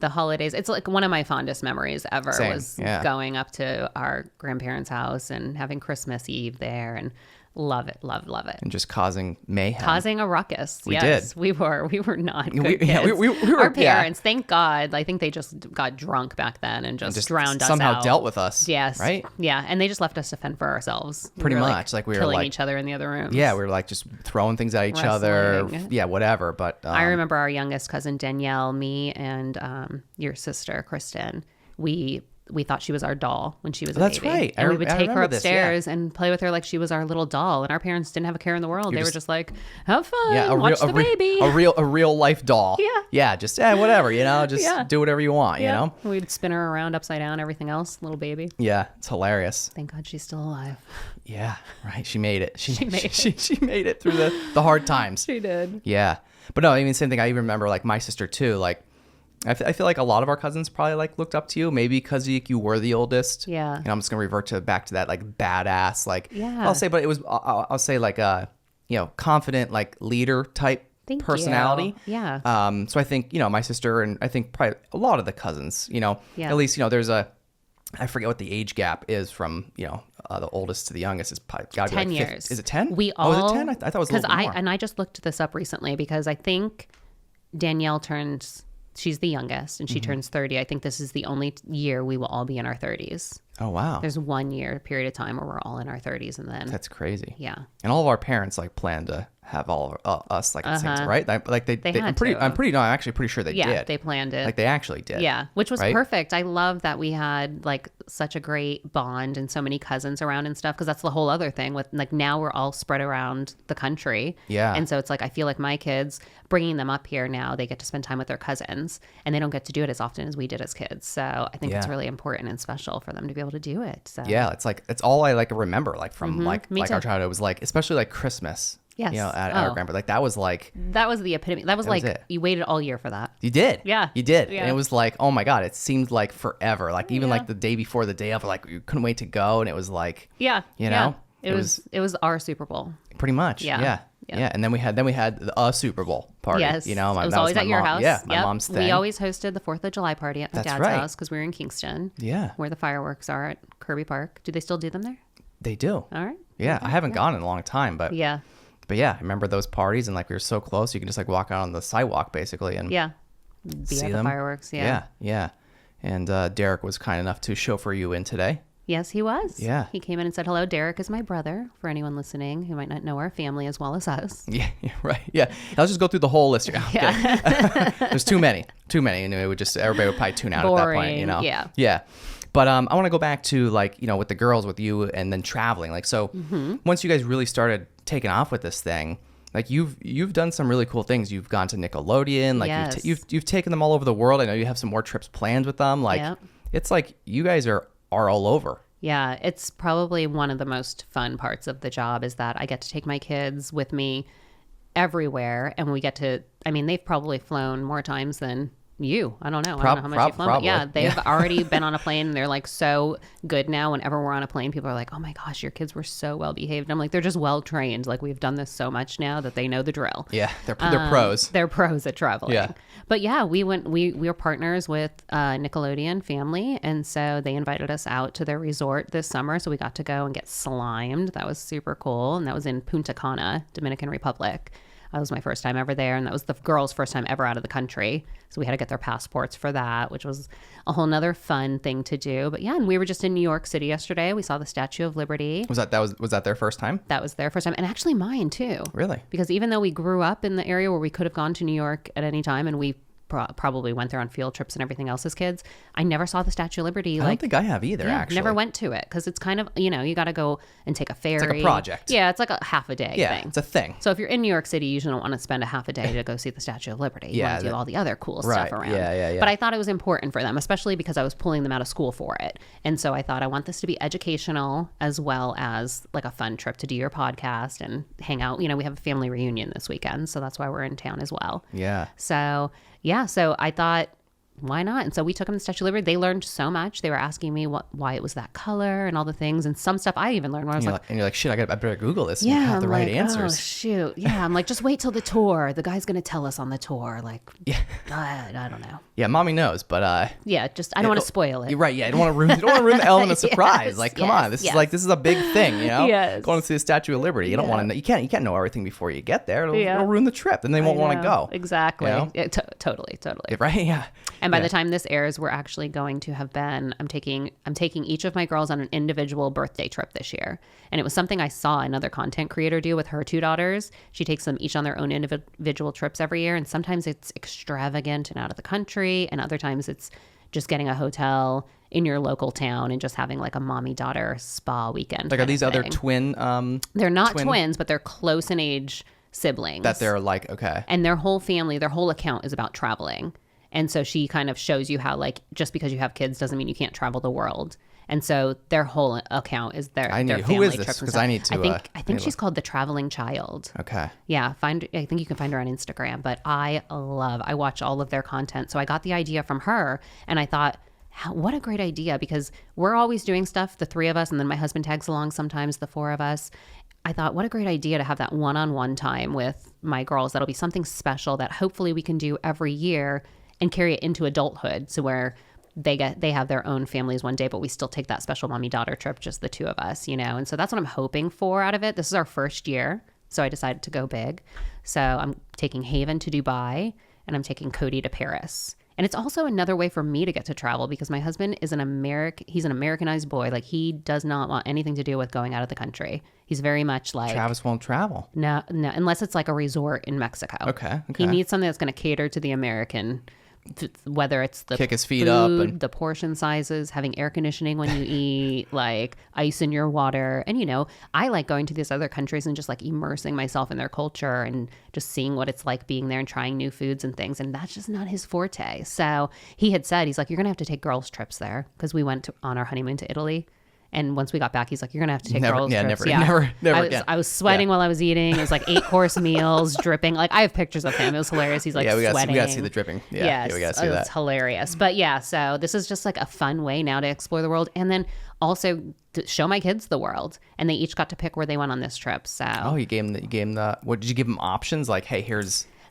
the holidays. It's like one of my fondest memories ever. Same. Was Yeah. going up to our grandparents' house and having Christmas Eve there, and love it. And just causing mayhem. Causing a ruckus. We yes, did. We were not good kids. Yeah, we were, our parents, thank God. I think they just got drunk back then and just drowned us somehow out. dealt with us. Yes. Right? Yeah. And they just left us to fend for ourselves. Pretty much. Like we were killing like each other in the other rooms. Yeah, we were like just throwing things at each other. Wrestling. Yeah, whatever. But I remember our youngest cousin Danielle, me, and your sister Kristen. We thought she was our doll when she was a baby. That's right. And we would take her this, upstairs and play with her like she was our little doll. And our parents didn't have a care in the world. They were just like, have fun, watch the baby. A real life doll. Yeah. Yeah, just whatever, just do whatever you want, you know? We'd spin her around upside down, everything else, little baby. Yeah, it's hilarious. Thank God she's still alive. Yeah, right. She made it. She made it through the hard times. She did. Yeah. But no, I mean, same thing. I even remember like my sister too, like I feel like a lot of our cousins probably like looked up to you, maybe because you were the oldest. Yeah. I'm just gonna revert back to that like badass, like yeah. I'll say like a confident like leader type personality. You. Yeah. So I think my sister and I think probably a lot of the cousins, at least there's I forget what the age gap is from the oldest to the youngest. It's probably got to be 10 like years. Is it 10? We is all it 10? I thought it was a little bit more. And I just looked this up recently because I think Danielle she's the youngest and she turns 30. I think this is the only year we will all be in our 30s. Oh, wow. There's 1 year period of time where we're all in our 30s and then. That's crazy. Yeah. And all of our parents like plan to have all of us like the same time, right? Like they had I'm actually pretty sure they did. Yeah, they planned it. Like they actually did. Yeah, which was right? perfect. I love that we had like such a great bond and so many cousins around and stuff because that's the whole other thing with like now we're all spread around the country. Yeah. And so it's like I feel like my kids bringing them up here now they get to spend time with their cousins and they don't get to do it as often as we did as kids. So I think it's really important and special for them to be able to do it. So yeah, it's all I like remember like from like Me too. our childhood was like especially like Christmas. Yes. At our grandpa. Like that was the epitome. That was like you waited all year for that. You did. Yeah. You did. Yeah. And it was like, oh my God, it seemed like forever. Like even like the day before the day of, like you couldn't wait to go. And it was like, yeah. you know, it was our Super Bowl. Pretty much. Yeah. And then we had a Super Bowl party. Yes. It was always at your house. Yeah. My mom's thing. We always hosted the 4th of July party at my dad's house because we were in Kingston. Yeah. Where the fireworks are at Kirby Park. Do they still do them there? They do. All right. Yeah. Okay. I haven't gone in a long time, but yeah. But yeah, I remember those parties and like we were so close. You can just like walk out on the sidewalk basically and be see at them. The fireworks. Yeah. Yeah. And Derek was kind enough to chauffeur you in today. Yes, he was. Yeah. He came in and said, hello, Derek is my brother, for anyone listening who might not know our family as well as us. Yeah, right. Yeah. Let's just go through the whole list here. Yeah. There's too many. And it would just, everybody would probably tune out Boring. At that point, Yeah. Yeah. But I want to go back to like, with the girls, with you and then traveling. Like, so once you guys really started taking off with this thing, like you've done some really cool things. You've gone to Nickelodeon. Like you've taken them all over the world. I know you have some more trips planned with them. Like it's like you guys are all over. Yeah, it's probably one of the most fun parts of the job is that I get to take my kids with me everywhere, and we get to, I mean, they've probably flown more times than you. I don't know. I don't know how much you've flown. But yeah, they've already been on a plane, and they're like so good now. Whenever we're on a plane, people are like, oh my gosh, your kids were so well behaved. I'm like, they're just well trained. Like, we've done this so much now that they know the drill. Yeah, they're pros. They're pros at traveling. Yeah. But yeah, we were partners with Nickelodeon family, and so they invited us out to their resort this summer. So we got to go and get slimed. That was super cool, and that was in Punta Cana, Dominican Republic. That was my first time ever there, and that was the girls' first time ever out of the country. So we had to get their passports for that, which was a whole nother fun thing to do. But yeah, and we were just in New York City yesterday. We saw the Statue of Liberty. Was that their first time? That was their first time, and actually mine too. Really? Because even though we grew up in the area where we could have gone to New York at any time, and we probably went there on field trips and everything else as kids, I never saw the Statue of Liberty. I don't think I have either, actually. Never went to it because it's kind of, you got to go and take a ferry. It's like a project. Yeah, it's like a half a day thing. It's a thing. So if you're in New York City, you usually don't want to spend a half a day to go see the Statue of Liberty. You want to do all the other cool stuff around. Yeah. But I thought it was important for them, especially because I was pulling them out of school for it. And so I thought I want this to be educational as well as like a fun trip to do your podcast and hang out. We have a family reunion this weekend, so that's why we're in town as well. Yeah. So I thought, why not? And so we took them to the Statue of Liberty. They learned so much. They were asking me why it was that color and all the things, and some stuff I even learned when I was like, and you're like, shit, I better Google this. Yeah, and have the right like, answers. Oh shoot, yeah. I'm like, just wait till the tour. The guy's gonna tell us on the tour. Like, yeah, I don't know. Yeah, mommy knows, but yeah, just I don't want to spoil it. You're right. Yeah, you don't want to ruin the element of surprise. Yes, like, come on, this is a big thing, Yes. Going to see the Statue of Liberty. You don't want to know. You can't know everything before you get there. It'll ruin the trip, and they won't want to go. Exactly. Yeah, totally. Right. Yeah. And by the time this airs, we're actually going to have been. I'm taking each of my girls on an individual birthday trip this year, and it was something I saw another content creator do with her two daughters. She takes them each on their own individual trips every year, and sometimes it's extravagant and out of the country, and other times it's just getting a hotel in your local town and just having like a mommy-daughter spa weekend. Like, are these other twin? They're not twins, but they're close in age siblings. That they're like, okay. And their whole family, their whole account is about traveling. And so she kind of shows you how, like, just because you have kids doesn't mean you can't travel the world. And so their whole account is their family who is this? trips. Because I need to. I think she's called The Traveling Child. Okay. Yeah, I think you can find her on Instagram. But I watch all of their content. So I got the idea from her, and I thought, what a great idea, because we're always doing stuff, the three of us, and then my husband tags along sometimes, the four of us. I thought, what a great idea to have that one-on-one time with my girls. That'll be something special that hopefully we can do every year and carry it into adulthood, so where they have their own families one day, but we still take that special mommy-daughter trip, just the two of us, And so that's what I'm hoping for out of it. This is our first year, so I decided to go big. So I'm taking Haven to Dubai, and I'm taking Koti to Paris. And it's also another way for me to get to travel, because my husband is he's an Americanized boy. Like, he does not want anything to do with going out of the country. He's very much like, Travis won't travel. No, unless it's like a resort in Mexico. Okay. He needs something that's going to cater to the American, whether it's the kick his feet food, up and the portion sizes, having air conditioning when you eat, like ice in your water. And, I like going to these other countries and just like immersing myself in their culture and just seeing what it's like being there and trying new foods and things. And that's just not his forte. So he had said, he's like, you're going to have to take girls trips there, because we went on our honeymoon to Italy. And once we got back, he's like, you're going to have to take girls trips. Never again. I was sweating while I was eating. It was like 8-course meals, dripping. Like, I have pictures of him. It was hilarious. He's like sweating. We got to see the dripping. Yeah, we got to see that. It's hilarious. But yeah, so this is just like a fun way now to explore the world. And then also to show my kids the world. And they each got to pick where they went on this trip. So you gave them what did you give them options? Like, hey,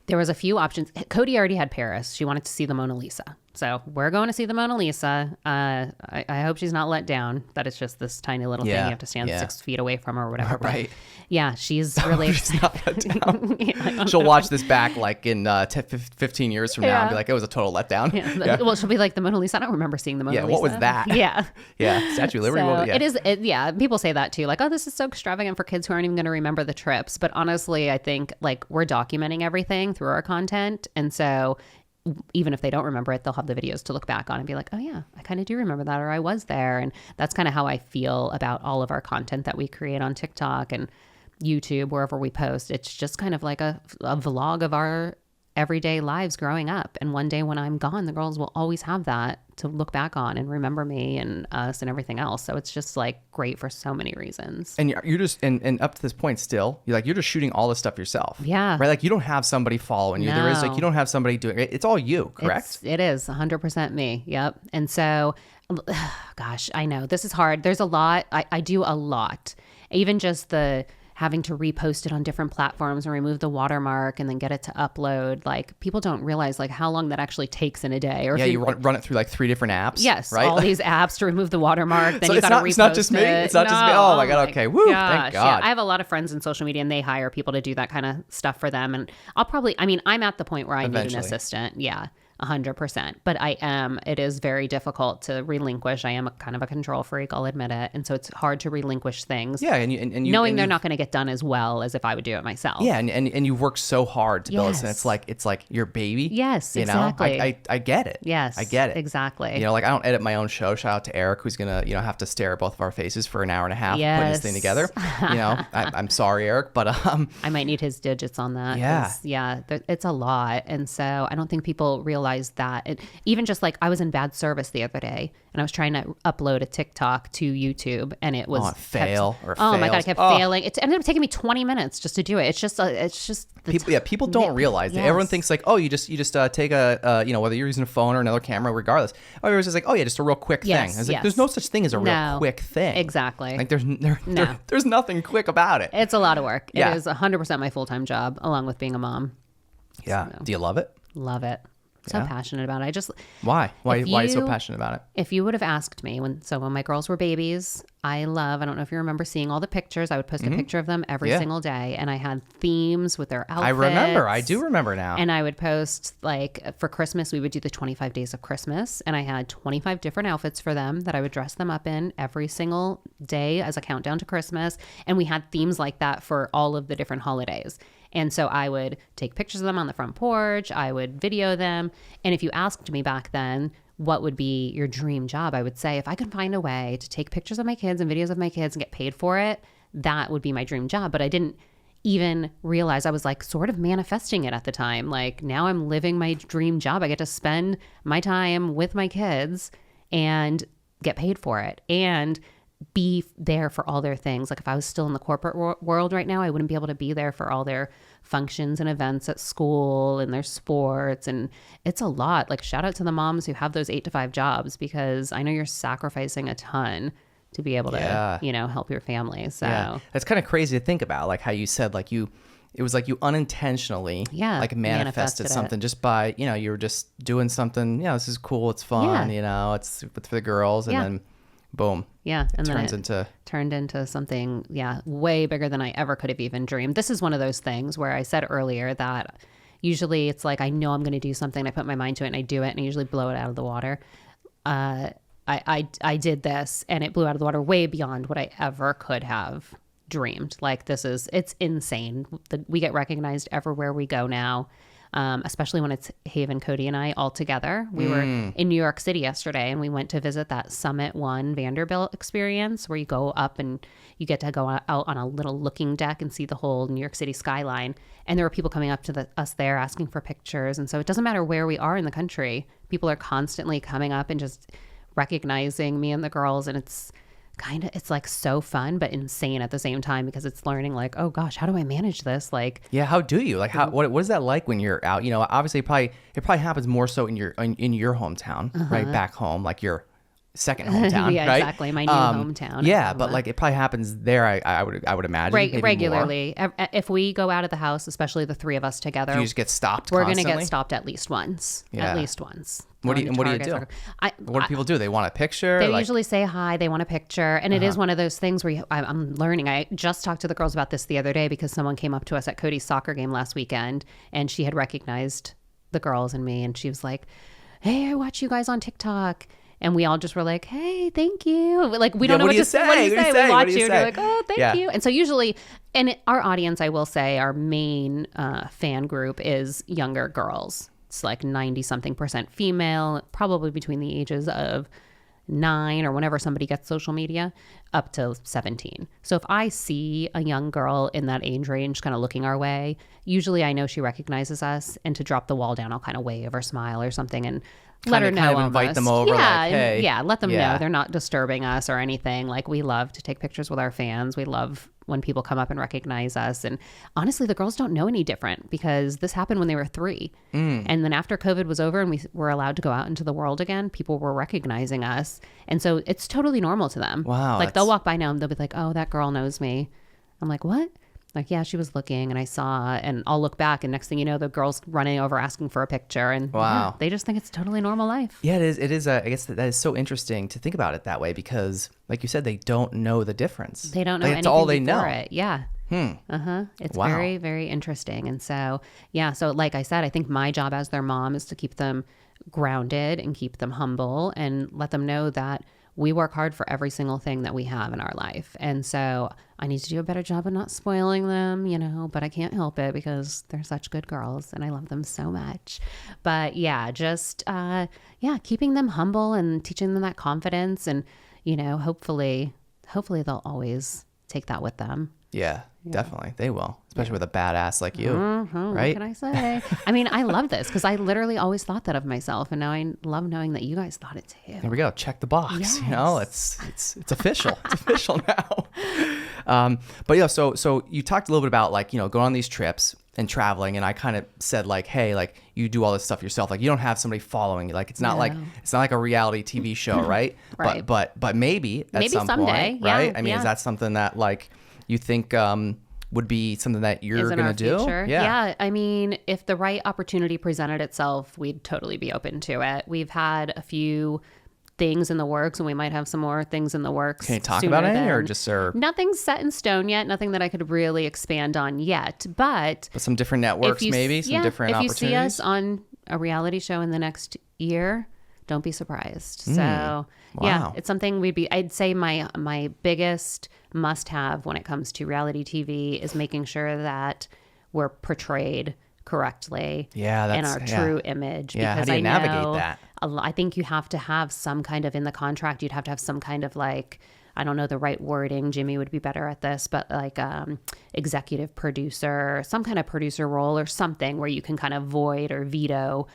there was a few options. Koti already had Paris. She wanted to see the Mona Lisa. So we're going to see the Mona Lisa. I hope she's not let down that it's just this tiny little thing. You have to stand 6 feet away from her or whatever. Right. But yeah, she's really... she's not let down. She'll watch this back like in 15 years from now and be like, it was a total letdown. Yeah. Well, she'll be like, the Mona Lisa? I don't remember seeing the Mona Lisa. Yeah, what was that? Yeah. Yeah, Statue of Liberty. So it is, people say that too. Like, oh, this is so extravagant for kids who aren't even going to remember the trips. But honestly, I think like we're documenting everything through our content. And so even if they don't remember it, they'll have the videos to look back on and be like, oh yeah, I kind of do remember that, or I was there. And that's kind of how I feel about all of our content that we create on TikTok and YouTube, wherever we post. It's just kind of like a vlog of our everyday lives growing up. And one day when I'm gone, the girls will always have that to look back on and remember me and us and everything else. So it's just like great for so many reasons. And you're just, and up to this point still, you're just shooting all this stuff yourself. Yeah. Right? Like you don't have somebody following you. There is like, you don't have somebody doing it. It's all you, correct? It is 100% me. Yep. And so, gosh, I know this is hard. There's a lot. I do a lot. Even just the having to repost it on different platforms and remove the watermark and then get it to upload. Like people don't realize like how long that actually takes in a day. Or yeah, you run it through like 3 different apps. Yes, right? all these apps to remove the watermark. Then so you got to repost it. It's not just me. It's not just me. Oh my God. Okay. Woo. Thank God. Yeah, I have a lot of friends in social media and they hire people to do that kind of stuff for them. And I'm at the point where I need an assistant. Yeah. 100%. But it is very difficult to relinquish. I am kind of a control freak, I'll admit it. And so it's hard to relinquish things. Yeah. And you knowing they're not going to get done as well as if I would do it myself. Yeah. And you work so hard to build this. And it's like your baby. Yes, exactly. I get it. Yes. I get it. Exactly. Like I don't edit my own show. Shout out to Eric, who's going to, have to stare at both of our faces for an hour and a half putting this thing together. I'm sorry, Eric, but I might need his digits on that. Yeah. It's a lot. And so I don't think people realize that. Even just like I was in bad service the other day and I was trying to upload a TikTok to YouTube and it was my God, it kept failing. It ended up taking me 20 minutes just to do it. It's just people don't realize that. Everyone thinks like, oh, you just take a whether you're using a phone or another camera, regardless. Everyone's just like, oh yeah, just a real quick thing. It's like there's no such thing as a real quick thing. Exactly. Like there's nothing quick about it. It's a lot of work. It is 100% my full-time job along with being a mom. Yeah. So, do you love it? Love it. So passionate about it. Why are you so passionate about it? If you would have asked me when my girls were babies, I don't know if you remember seeing all the pictures. I would post a picture of them every single day and I had themes with their outfits. I do remember now. And I would post like for Christmas, we would do the 25 days of Christmas and I had 25 different outfits for them that I would dress them up in every single day as a countdown to Christmas. And we had themes like that for all of the different holidays. And so I would take pictures of them on the front porch. I would video them. And if you asked me back then, what would be your dream job? I would say if I could find a way to take pictures of my kids and videos of my kids and get paid for it, that would be my dream job. But I didn't even realize I was like sort of manifesting it at the time. Like now I'm living my dream job. I get to spend my time with my kids and get paid for it and be there for all their things. Like if I was still in the corporate world right now, I wouldn't be able to be there for all their functions and events at school and their sports. And it's a lot. Like shout out to the moms who have those 8-to-5 jobs because I know you're sacrificing a ton to be able to, help your family. So that's kind of crazy to think about. Like how you said, like it was like you unintentionally like manifested something just by, you were just doing something, this is cool. It's fun, it's for the girls. And then boom. Yeah. And then it turned into something, way bigger than I ever could have even dreamed. This is one of those things where I said earlier that usually it's like, I know I'm going to do something. I put my mind to it and I do it and I usually blow it out of the water. I did this and it blew out of the water way beyond what I ever could have dreamed. Like it's insane. We get recognized everywhere we go now. Especially when it's Haven, Koti, and I all together. We were in New York City yesterday and we went to visit that Summit 1 Vanderbilt experience where you go up and you get to go out on a little looking deck and see the whole New York City skyline. And there were people coming up to us there asking for pictures. And so it doesn't matter where we are in the country. People are constantly coming up and just recognizing me and the girls. And it's like so fun but insane at the same time because it's learning like, oh gosh, how do I manage this? Like how do you like what is that like when you're out? Obviously it probably happens more so in your hometown, right? Back home, like your second hometown. Right? Exactly, my new hometown. But like it probably happens there. I would imagine regularly. If we go out of the house, especially the three of us together, do you just get stopped we're going to get stopped at least once. What do you do? What do people do? They want a picture? They usually say hi. They want a picture. And it is one of those things where I'm learning. I just talked to the girls about this the other day because someone came up to us at Koti's soccer game last weekend and she had recognized the girls and me. And she was like, hey, I watch you guys on TikTok. And we all just were like, hey, thank you. Like, we don't know what to say. What do you say? We watch you and we're like, oh, thank you. And so usually, and our audience, I will say, our main fan group is younger girls. It's like 90-something% female, probably between the ages of 9 or whenever somebody gets social media, up to 17. So if I see a young girl in that age range kind of looking our way, usually I know she recognizes us, and to drop the wall down, I'll kind of wave or smile or something and let her know. Kind of invite them over. Yeah, like, hey. yeah, let them know they're not disturbing us or anything. Like, we love to take pictures with our fans. We love when people come up and recognize us. And honestly, the girls don't know any different because this happened when they were 3. And then after COVID was over and we were allowed to go out into the world again, people were recognizing us. And so it's totally normal to them. Wow. Like, they'll walk by now and they'll be like, oh, that girl knows me. I'm like, what? Like, yeah, she was looking and I saw, and I'll look back and next thing you know, the girl's running over asking for a picture, and wow, they just think it's totally normal life. Yeah, it is. I guess that is so interesting to think about it that way because, like you said, they don't know the difference. They don't know like, anything it's all they before know. it. Yeah. It's Wow. very, very interesting. And so, yeah, so like I said, I think my job as their mom is to keep them grounded and keep them humble and let them know that we work hard for every single thing that we have in our life. And so I need to do a better job of not spoiling them, you know, but I can't help it because they're such good girls and I love them so much. But yeah, just, keeping them humble and teaching them that confidence. And, you know, hopefully they'll always take that with them. Yeah, definitely. They will, especially with a badass like you, right? right? What can I say? I mean, I love this because I literally always thought that of myself. And now I love knowing that you guys thought it too. There we go. Check the box. Yes. You know, it's official. It's official now. But yeah, so you talked a little bit about like, you know, going on these trips and traveling. And I kind of said like, hey, like you do all this stuff yourself. Like you don't have somebody following you. Like it's not like a reality TV show, right? Right. But maybe at some someday, point, right? yeah, I mean, is that something that like you think would be something that you're going to do? Future. Yeah. I mean, if the right opportunity presented itself, we'd totally be open to it. We've had a few things in the works and we might have some more things in the works. Can you talk about any or just nothing's set in stone yet, nothing that I could really expand on yet, but some different networks, maybe some different opportunities. If you see us on a reality show in the next year, don't be surprised. So yeah, it's something I'd say my biggest must have when it comes to reality TV is making sure that we're portrayed correctly in our true image. Yeah, because how do you I navigate know that? I think you have to have some kind of, in the contract, you'd have to have some kind of like, I don't know the right wording, Jimmy would be better at this, but like executive producer, some kind of producer role or something where you can kind of void or veto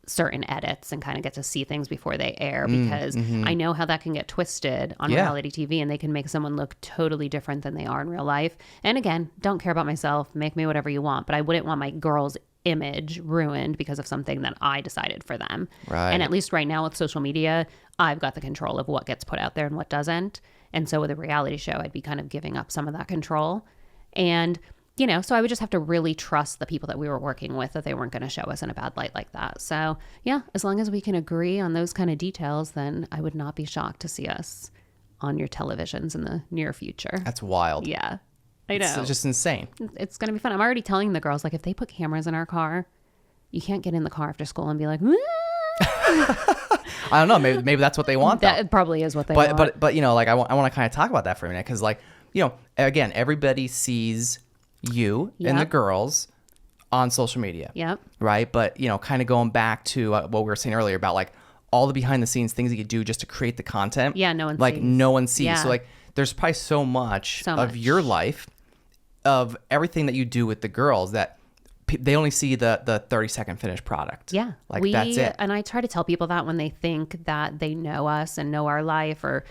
certain edits and kind of get to see things before they air, because I know how that can get twisted on reality TV and they can make someone look totally different than they are in real life. And again, don't care about myself, make me whatever you want, but I wouldn't want my girl's image ruined because of something that I decided for them. Right. And at least right now with social media, I've got the control of what gets put out there and what doesn't. And so with a reality show, I'd be kind of giving up some of that control. And you know, so I would just have to really trust the people that we were working with that they weren't going to show us in a bad light like that. So yeah, as long as we can agree on those kind of details, then I would not be shocked to see us on your televisions in the near future. That's wild. Yeah, I know. It's just insane. It's going to be fun. I'm already telling the girls, like, if they put cameras in our car, you can't get in the car after school and be like, I don't know. Maybe that's what they want. That probably is what they want. But you know, like I want to kind of talk about that for a minute because, like, you know, again, everybody sees you and the girls on social media. Yep. Right. But, you know, kind of going back to what we were saying earlier about like all the behind the scenes things that you do just to create the content. Yeah. No one sees. No one sees. Yeah. So like there's probably so much of your life, of everything that you do with the girls that they only see the 30-second finished product. Yeah. Like that's it. And I try to tell people that when they think that they know us and know our life or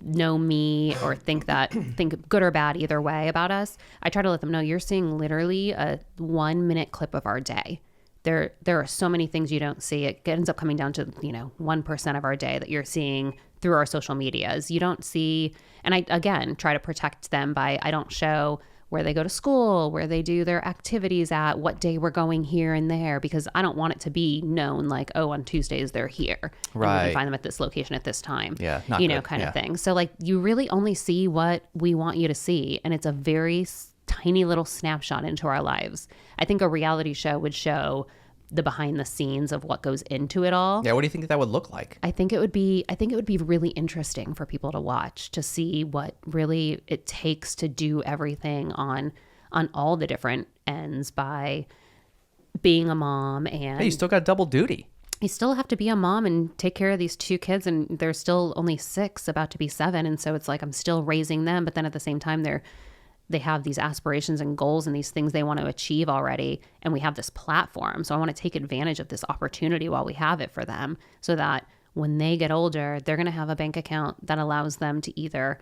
know me or think good or bad either way about us, I try to let them know you're seeing literally a 1-minute clip of our day. There are so many things you don't see. It ends up coming down to, 1% of our day that you're seeing through our social medias. You don't see, and I, again, try to protect them by, I don't show where they go to school, where they do their activities at, what day we're going here and there, because I don't want it to be known like, oh, on Tuesdays they're here. Right. And we can find them at this location at this time. Yeah. Not good. Kind of thing. So like you really only see what we want you to see. And it's a very tiny little snapshot into our lives. I think a reality show would show the behind the scenes of what goes into it all. Yeah. What do you think that would look like? I think it would be really interesting for people to watch, to see what really it takes to do everything on all the different ends by being a mom. And hey, you still got double duty. you still have to be a mom and take care of these 2 kids, and they're still only 6, about to be 7. And so it's like, I'm still raising them, but then at the same time, they have these aspirations and goals and these things they want to achieve already. And we have this platform. So I want to take advantage of this opportunity while we have it for them, so that when they get older, they're going to have a bank account that allows them to either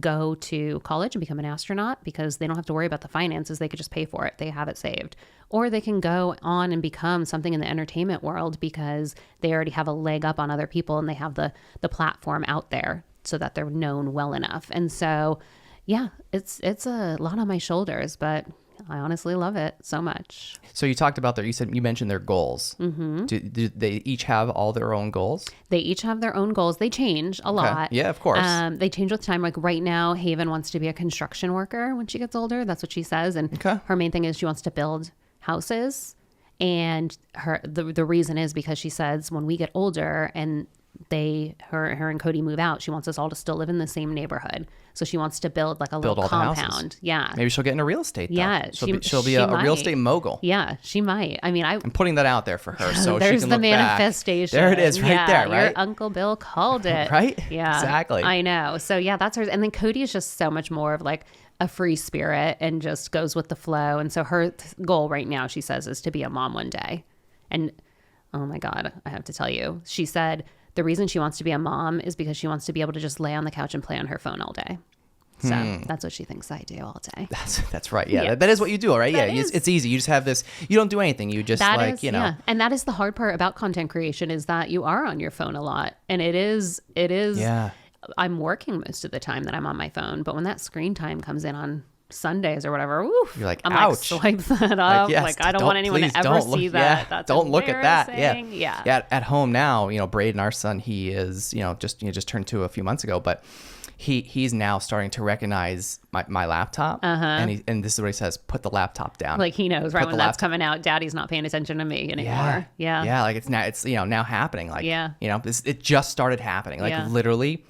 go to college and become an astronaut because they don't have to worry about the finances. They could just pay for it. They have it saved. Or they can go on and become something in the entertainment world because they already have a leg up on other people and they have the platform out there so that they're known well enough. And so, yeah, it's a lot on my shoulders, but I honestly love it so much. So you talked about you mentioned their goals. Mm-hmm. Do they each have all their own goals? They each have their own goals. They change a lot. Yeah, of course. They change with time. Like right now, Haven wants to be a construction worker when she gets older. That's what she says. And her main thing is she wants to build houses. And the reason is because she says when we get older and her and Koti move out, she wants us all to still live in the same neighborhood. So she wants to build like a little compound. Yeah. Maybe she'll get into real estate though. Yeah. She'll be a real estate mogul. Yeah, she might. I mean, I'm putting that out there for her so there's she can the look manifestation. Back. There it is right there, right? Your Uncle Bill called it. Right? Yeah. Exactly. I know. So yeah, that's hers. And then Koti is just so much more of like a free spirit and just goes with the flow. And so her goal right now, she says, is to be a mom one day. And oh my God, I have to tell you, she said the reason she wants to be a mom is because she wants to be able to just lay on the couch and play on her phone all day. So that's what she thinks I do all day. That's right. Yeah, that is what you do, all right? Yeah, it's easy. You just have this, you don't do anything. You just Yeah. And that is the hard part about content creation is that you are on your phone a lot. And it is. Yeah. I'm working most of the time that I'm on my phone. But when that screen time comes in on Sundays or whatever, oof, you're like, I'm ouch. Like, swipe that up. Yes, I don't want anyone to ever see that. That's don't look at that. Yeah. At home now, Braden, our son, he is, just turned 2 a few months ago, but he's now starting to recognize my laptop. And this is what he says: put the laptop down. Like he knows right when that's coming out. Daddy's not paying attention to me anymore. Yeah. Like it's now happening. Like it just started happening. Like literally.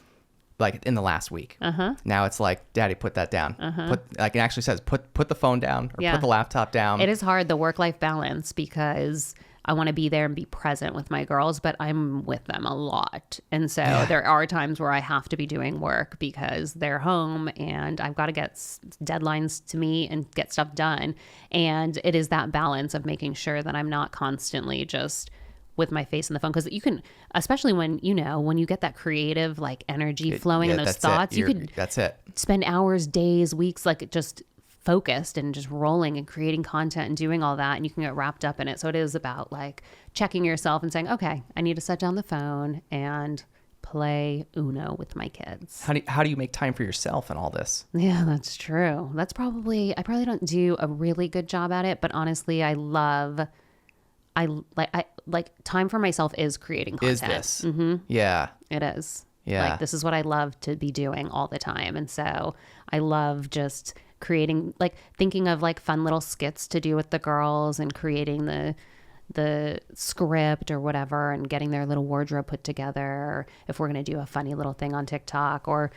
Like in the last week. Now it's like, Daddy, put that down. It actually says, put the phone down or put the laptop down. It is hard, the work-life balance, because I want to be there and be present with my girls, but I'm with them a lot. And so there are times where I have to be doing work because they're home and I've got to get deadlines to meet and get stuff done. And it is that balance of making sure that I'm not constantly just with my face in the phone, because you can, especially when you get that creative like energy flowing in those thoughts, that's it. Spend hours, days, weeks, like just focused and just rolling and creating content and doing all that, and you can get wrapped up in it. So it is about like checking yourself and saying, okay, I need to set down the phone and play Uno with my kids. How do you make time for yourself in all this? Yeah, that's true. I probably don't do a really good job at it, but honestly, I time for myself is creating content. Is this? Mm-hmm. Yeah. It is. Yeah. Like this is what I love to be doing all the time. And so I love just creating, like thinking of like fun little skits to do with the girls and creating the script or whatever and getting their little wardrobe put together, or if we're going to do a funny little thing on TikTok, or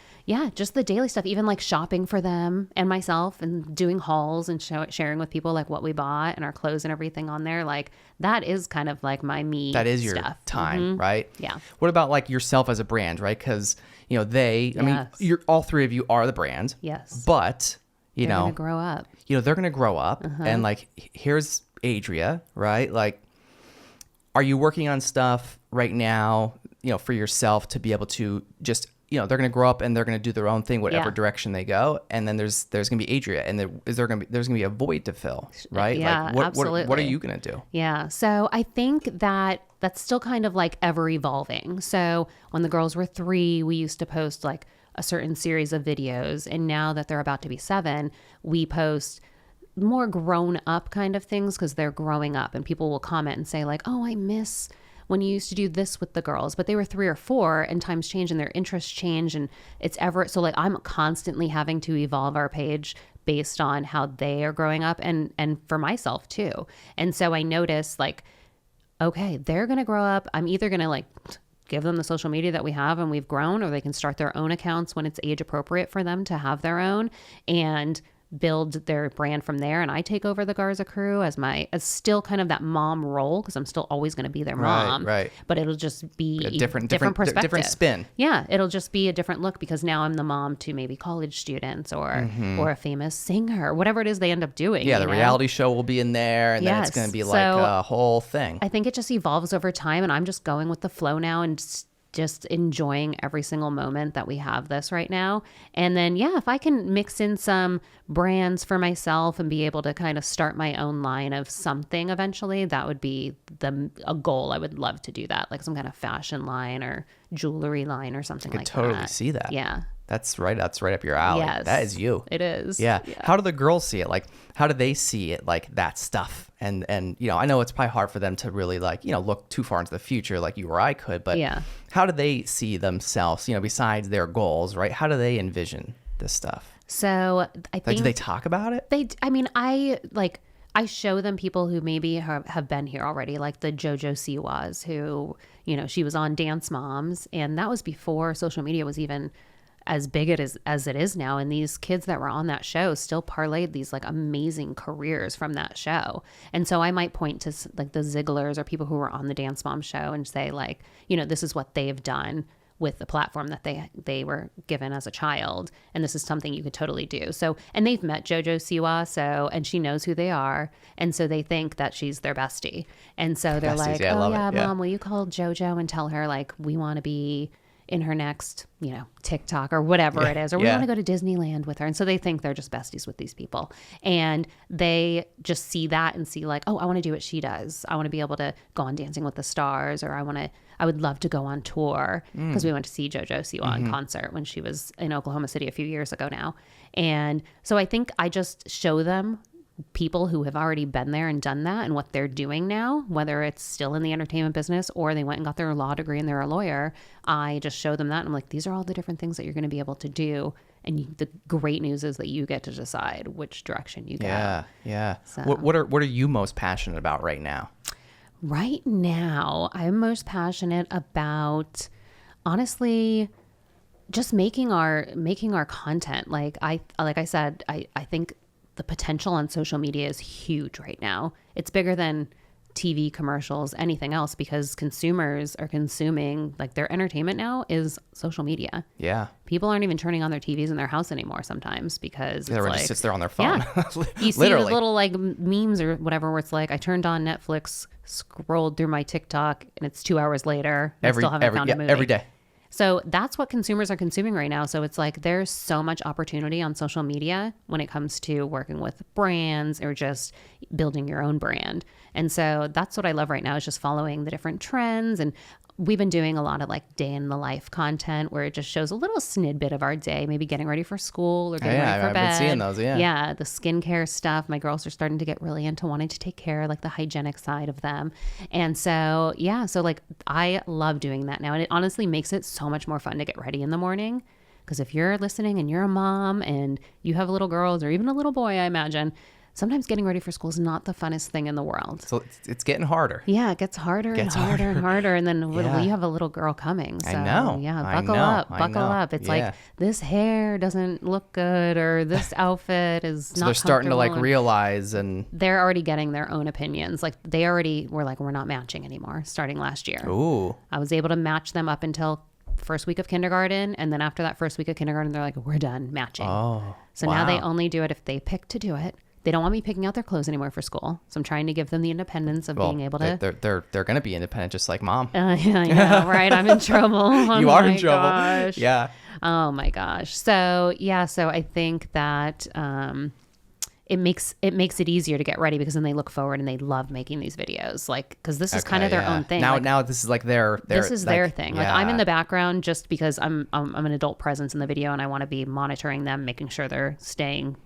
just the daily stuff, even like shopping for them and myself and doing hauls and sharing with people like what we bought and our clothes and everything on there. Like that is kind of like my me that is your stuff. time, right? Yeah. What about like yourself as a brand, right? Because I mean, you're all 3 of you are the brand. Yes. But they're gonna grow up. They're gonna grow up, and like here's Adrea, right? Like, are you working on stuff right now, for yourself to be able to just, they're going to grow up and they're going to do their own thing, whatever direction they go. And then there's going to be Adrea, and there's going to be a void to fill, right? Yeah, like, absolutely. What are you going to do? Yeah. So I think that's still kind of like ever evolving. So when the girls were 3, we used to post like a certain series of videos. And now that they're about to be 7, we post more grown up kind of things because they're growing up, and people will comment and say like, oh, I miss when you used to do this with the girls, but they were 3 or 4 and times change and their interests change, and it's so like I'm constantly having to evolve our page based on how they are growing up and for myself too. And so I notice like, okay, they're going to grow up. I'm either going to like give them the social media that we have and we've grown, or they can start their own accounts when it's age appropriate for them to have their own. And build their brand from there, and I take over the Garza crew as still kind of that mom role, because I'm still always going to be their mom. Right. But it'll just be A different perspective, different spin. Yeah, it'll just be a different look, because now I'm the mom to maybe college students or a famous singer, whatever it is they end up doing. Yeah, the reality show will be in there, and then it's going to be like a whole thing. I think it just evolves over time, and I'm just going with the flow now and just enjoying every single moment that we have this right now. And then, if I can mix in some brands for myself and be able to kind of start my own line of something eventually, that would be a goal. I would love to do that, like some kind of fashion line or jewelry line or something like that. I could totally see that. Yeah. That's right up your alley. Yes. That is you. It is. Yeah. How do the girls see it? Like, how do they see it, like that stuff? And I know it's probably hard for them to really look too far into the future like you or I could, but how do they see themselves, besides their goals, right? How do they envision this stuff? So I think, do they talk about it? I show them people who maybe have been here already, like the JoJo Siwas, who, she was on Dance Moms, and that was before social media was even as big as it is now. And these kids that were on that show still parlayed these like amazing careers from that show. And so I might point to like the Zigglers or people who were on the Dance Mom show and say like, this is what they've done with the platform that they were given as a child. And this is something you could totally do. So, and they've met JoJo Siwa, and she knows who they are. And so they think that she's their bestie. And so they're Besties, like, yeah, Mom, will you call JoJo and tell her like, we want to be in her next, TikTok or whatever it is, or we want to go to Disneyland with her. And so they think they're just besties with these people. And they just see that and see like, oh, I want to do what she does. I want to be able to go on Dancing with the Stars, or I would love to go on tour, because we went to see JoJo Siwa in concert when she was in Oklahoma City a few years ago now. And so I think I just show them people who have already been there and done that and what they're doing now, whether it's still in the entertainment business or they went and got their law degree and they're a lawyer. I just show them that. And I'm like, these are all the different things that you're going to be able to do. And the great news is that you get to decide which direction you go. Yeah. So. What are you most passionate about right now? Right now, I'm most passionate about, honestly, just making our content. Like I said, I think the potential on social media is huge right now. It's bigger than TV commercials, anything else, because consumers are consuming, like, their entertainment now is social media. Yeah. People aren't even turning on their TVs in their house anymore sometimes, because everyone just sits there on their phone. Yeah. You see those little like memes or whatever where it's like, I turned on Netflix, scrolled through my TikTok, and it's 2 hours later. And I still haven't found a movie. Every day. So that's what consumers are consuming right now. So it's like there's so much opportunity on social media when it comes to working with brands or just building your own brand. And so that's what I love right now, is just following the different trends. And we've been doing a lot of like day in the life content where it just shows a little snidbit of our day, maybe getting ready for school or getting ready for bed. I've been seeing those, Yeah, the skincare stuff. My girls are starting to get really into wanting to take care of like the hygienic side of them. And so, so like I love doing that now. And it honestly makes it so much more fun to get ready in the morning. Because if you're listening and you're a mom and you have little girls or even a little boy, I imagine, sometimes getting ready for school is not the funnest thing in the world. So it's getting harder. Yeah, it gets harder and harder. And then you have a little girl coming. So, I know. Yeah, buckle up. It's like, this hair doesn't look good, or this outfit is not they're starting to like comfortable. realize, and they're already getting their own opinions. Like they already were like, we're not matching anymore starting last year. Ooh. I was able to match them up until first week of kindergarten. And then after that first week of kindergarten, they're like, we're done matching. Oh, so now they only do it if they pick to do it. They don't want me picking out their clothes anymore for school. So I'm trying to give them the independence of being able to. They're going to be independent, just like mom. Yeah, I know, right? I'm in trouble. Oh, you are in trouble. Gosh. Yeah. Oh my gosh. So I think that it makes it easier to get ready, because then they look forward and they love making these videos, like, because this is kind of their own thing. Now this is like their this is like, their thing. Like I'm in the background just because I'm an adult presence in the video, and I want to be monitoring them, making sure they're staying,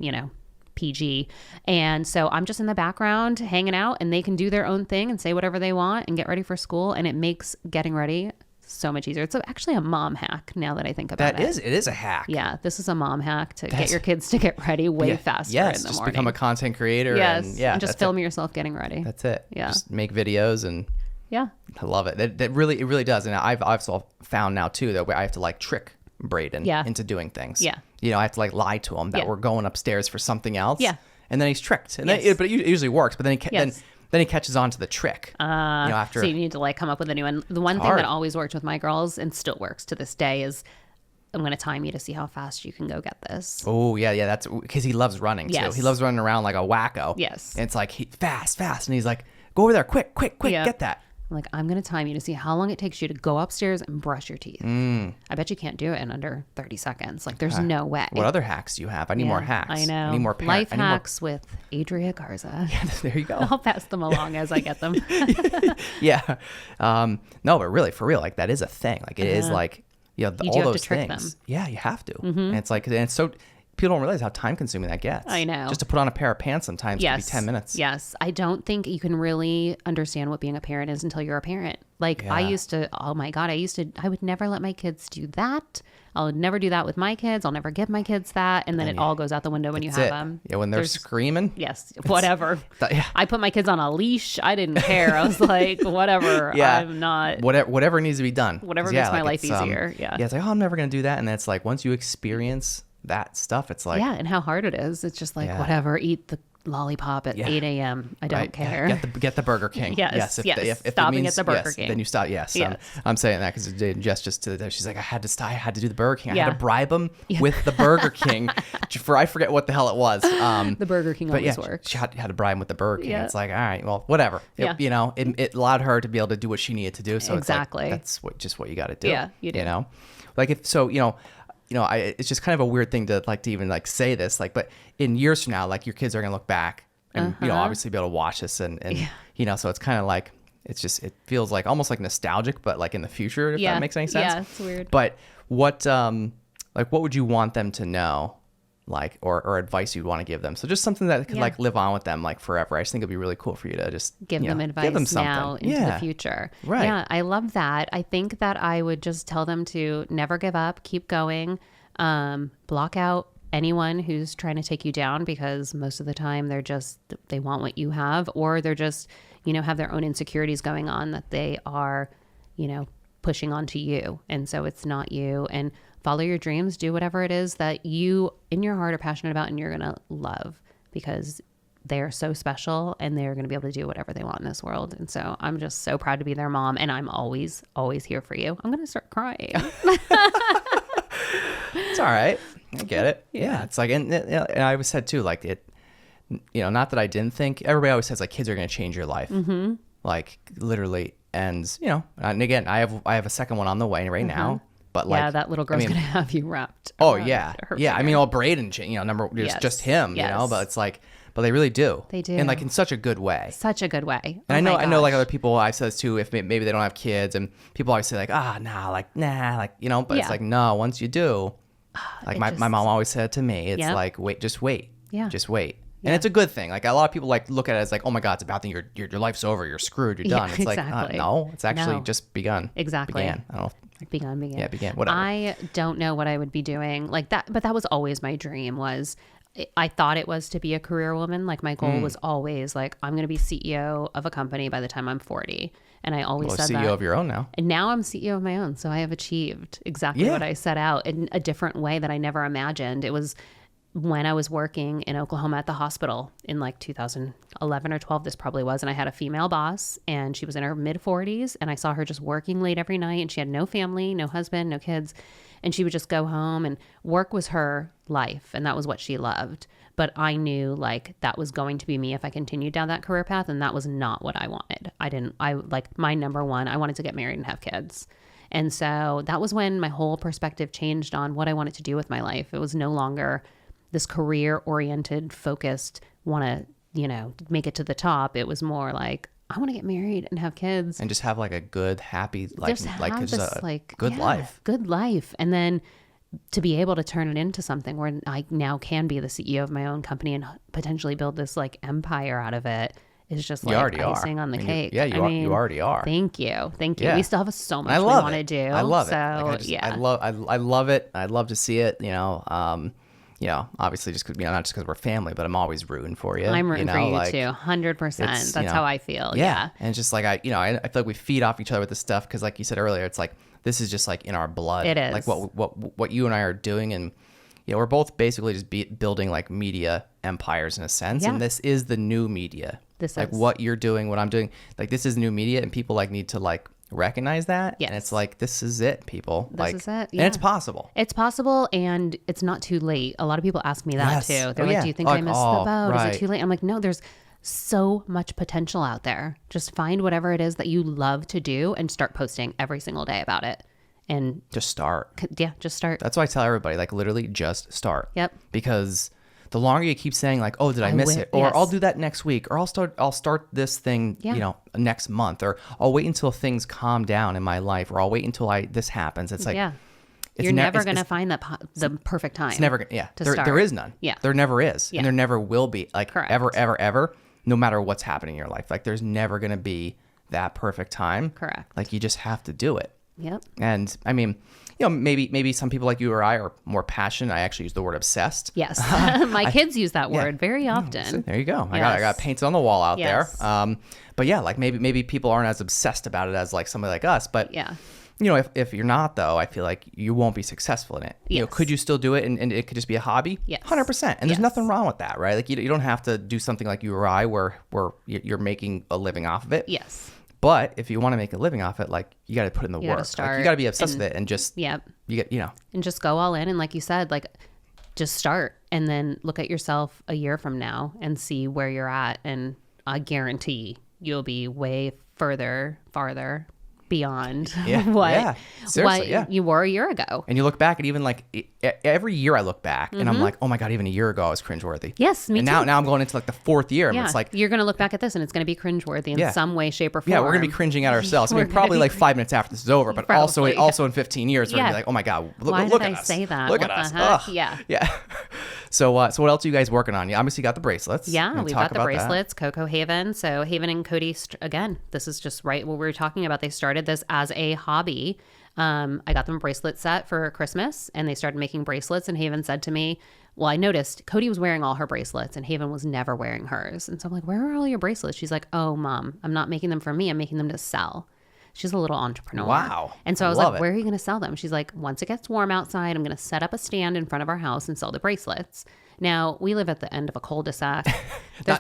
PG. And so I'm just in the background hanging out, and they can do their own thing and say whatever they want and get ready for school. And it makes getting ready so much easier. It's actually a mom hack now that I think about it. It is a hack. Yeah, this is a mom hack to get your kids to get ready way faster in the morning. Just become a content creator. Yes, and just film yourself getting ready. That's it. Yeah. Just make videos, and I love it. It really does. And I've also found now too that I have to like trick Braden Yeah. into doing things. Yeah. You know, I have to like lie to him that Yeah. we're going upstairs for something else. Yeah. And then he's tricked. And Yes. but it usually works. But then Yes. then he catches on to the trick. After So you need to like come up with a new one. The one thing hard. that always worked with my girls and still works to this day is I'm going to time you to see how fast you can go get this. Oh, yeah. That's because he loves running too. Yes. He loves running around like a wacko. Yes. And it's like fast. And he's like, go over there, quick, Yeah. get that. I'm like, I'm going to time you to see how long it takes you to go upstairs and brush your teeth. I bet you can't do it in under 30 seconds. Like, there's no way. What other hacks do you have? I need more hacks. I know. I need more Life hacks with Adrea Garza. There you go. I'll pass them along as I get them. Yeah. No, but really, for real, like that is a thing. Like it is like, you know, You do all have to those trick things. them. Yeah, you have to. And it's like, and it's so, people don't realize how time consuming that gets. I know. Just to put on a pair of pants sometimes could be 10 minutes. Yes. I don't think you can really understand what being a parent is until you're a parent. Like I Yeah. used to, oh my God, I would never let my kids do that. I would never do that with my kids. I'll never give my kids that. And then it all goes out the window when you That's have it. them. Yeah, when they're screaming. Yes, whatever. Yeah. I put my kids on a leash. I didn't care. I was like, whatever. Yeah. I'm not. Whatever needs to be done. Whatever 'Cause, makes my like, life it's, easier. Yeah. Yeah, it's like, oh, I'm never going to do that. And then it's like, once you experience that stuff, it's like, Yeah, and how hard it is. It's just like, Yeah. whatever, eat the lollipop at 8 a.m. I don't right, care. Get the Burger King. Yes, If yes. it Stopping means, at the Burger yes, King. Then you stop. Yes. Yes. I'm saying that because just to she's like, I had to do the Burger King. I had Yeah. to bribe him with the Burger King for, I forget what the hell it was. The Burger King But always yeah, works. she had to bribe him with the Burger King. Yeah. It's like, all right, well, whatever. Yeah. You know, it allowed her to be able to do what she needed to do. So Exactly. it's like, that's what you got to do. Yeah, you do. You know, like if so, it's just kind of a weird thing to like to even like say this, like, but in years from now, like your kids are gonna look back and obviously be able to watch this and so it's kind of like it feels like almost like nostalgic, but like in the future, if that makes any sense. Yeah, it's weird. But what would you want them to know, like, or advice you'd want to give them? So just something that could like live on with them like forever. I just think it'd be really cool for you to just give them advice now into the future. Right. Yeah, I love that. I think that I would just tell them to never give up, keep going, block out anyone who's trying to take you down, because most of the time they want what you have, or they're just, have their own insecurities going on that they are, pushing onto you. And so it's not you. And follow your dreams, do whatever it is that you in your heart are passionate about and you're going to love, because they are so special and they're going to be able to do whatever they want in this world. And so I'm just so proud to be their mom, and I'm always, always here for you. I'm going to start crying. It's all right. I get it. Yeah. It's like, and I always said too, like it, not that I didn't think, everybody always says like kids are going to change your life. Mm-hmm. Like literally. And, and again, I have a second one on the way right now, but like, that little girl's going to have you wrapped. Oh around yeah. her Yeah. I finger. mean, all Braden, just him, Yes. but it's like, but they really do. They do. And like in such a good way. Such a good way. And I know like other people, I've said this too, if maybe they don't have kids, and people always say like, but it's like, no, once you do, like my mom always said to me, it's like, just wait. Yeah. Just wait. And it's a good thing. Like a lot of people like look at it as like, oh my God, it's about your life's over. You're screwed. You're done. It's exactly. like, no, it's actually just begun. Exactly. Began. I don't know. Began. Yeah, began. Whatever. I don't know what I would be doing like that, but that was always my dream. I thought it was to be a career woman. Like my goal was always like, I'm going to be CEO of a company by the time I'm 40. And I always said CEO that. of your own now. And now I'm CEO of my own. So I have achieved exactly what I set out in a different way that I never imagined. It was when I was working in Oklahoma at the hospital in like 2011 or 12, this probably was. And I had a female boss, and she was in her mid 40s, and I saw her just working late every night, and she had no family, no husband, no kids. And she would just go home, and work was her life. And that was what she loved. But I knew like that was going to be me if I continued down that career path. And that was not what I wanted. My number one, I wanted to get married and have kids. And so that was when my whole perspective changed on what I wanted to do with my life. It was no longer this career-oriented, focused, want to, make it to the top. It was more like, I want to get married and have kids. And just have like a good, happy, good life. Good life. And then to be able to turn it into something where I now can be the CEO of my own company and potentially build this like empire out of it is just like icing on the cake. You already are. Thank you. Yeah. We still have so much we love want to do. I love it. So, I love it. I'd love to see it, obviously just because, not just because we're family, but I'm always rooting for you. I'm rooting for you like, too. 100%. That's how I feel. Yeah. And it's just like, I feel like we feed off each other with this stuff. Cause like you said earlier, it's like this is just like in our blood. It is. Like what you and I are doing, and we're both basically just building like media empires in a sense. Yeah. And this is the new media. This like is. what you're doing, what I'm doing. Like this is new media, and people like need to like recognize that. Yes. And it's like, this is it, people. This like, is it. And it's possible. It's possible, and it's not too late. A lot of people ask me that Yes. too. They're Oh, like, yeah. do you think Like, I missed the boat? right. Is it too late? I'm like, no, there's so much potential out there. Just find whatever it is that you love to do and start posting every single day about it. And Just start. just start. That's why I tell everybody, like, literally just start. Yep. Because the longer you keep saying like, oh, did I miss it? Or yes. I'll do that next week, or I'll start this thing, Yeah. next month, or I'll wait until things calm down in my life, or I'll wait until this happens. It's like, Yeah. it's You're never it's- going to it's- find the perfect time. It's never gonna, to there, start. there is none. Yeah. There never is. Yeah. And there never will be, like, Correct. ever, no matter what's happening in your life. Like, there's never going to be that perfect time. Correct. Like, you just have to do it. Yep. And I mean, maybe some people like you or I are more passionate. I actually use the word obsessed. Yes. My kids use that word very So often. there you go. I Yes. got painted on the wall out Yes. there. But yeah, like maybe people aren't as obsessed about it as like somebody like us. But Yeah. if you're not though, I feel like you won't be successful in it. Yes. Could you still do it and it could just be a hobby? Yes. 100%. And there's Yes. nothing wrong with that, right? Like you don't have to do something like you or I where you're making a living off of it. Yes. But if you want to make a living off it, like you got to put in the You work. gotta Like, start you got to be obsessed and- with it and just Yep. you get And just go all in. And like you said, like just start and then look at yourself a year from now and see where you're at. And I guarantee you'll be way farther beyond Yeah, what, yeah. Seriously, yeah. you were a year ago. And you look back, and even like every year I look back, and I'm like, oh my god, even a year ago I was cringeworthy. Yes, me and too. now I'm going into like the fourth year, and Yeah. it's like, you're going to look back at this and it's going to be cringeworthy in Yeah. some way, shape, or form. yeah, we're gonna be cringing at ourselves. I We're mean, gonna probably be like 5 minutes after this is over, but Probably. also in 15 years, we're gonna Yeah. be like, oh my god, Why look did at I us. say that? Look What at the us. heck? Ugh. Yeah. Yeah. So what else are you guys working on? You obviously got the bracelets. Yeah, We'll we've talk got the about that. bracelets, Coco Haven. So Haven and Koti, again, this is just right what we were talking about. They started this as a hobby. I got them a bracelet set for Christmas, and they started making bracelets. And Haven said to me, well, I noticed Koti was wearing all her bracelets and Haven was never wearing hers. And so I'm like, where are all your bracelets? She's like, oh, Mom, I'm not making them for me. I'm making them to sell. She's a little entrepreneur. Wow. And so I was Love like, it. where are you going to sell them? She's like, once it gets warm outside, I'm going to set up a stand in front of our house and sell the bracelets. Now, we live at the end of a cul-de-sac.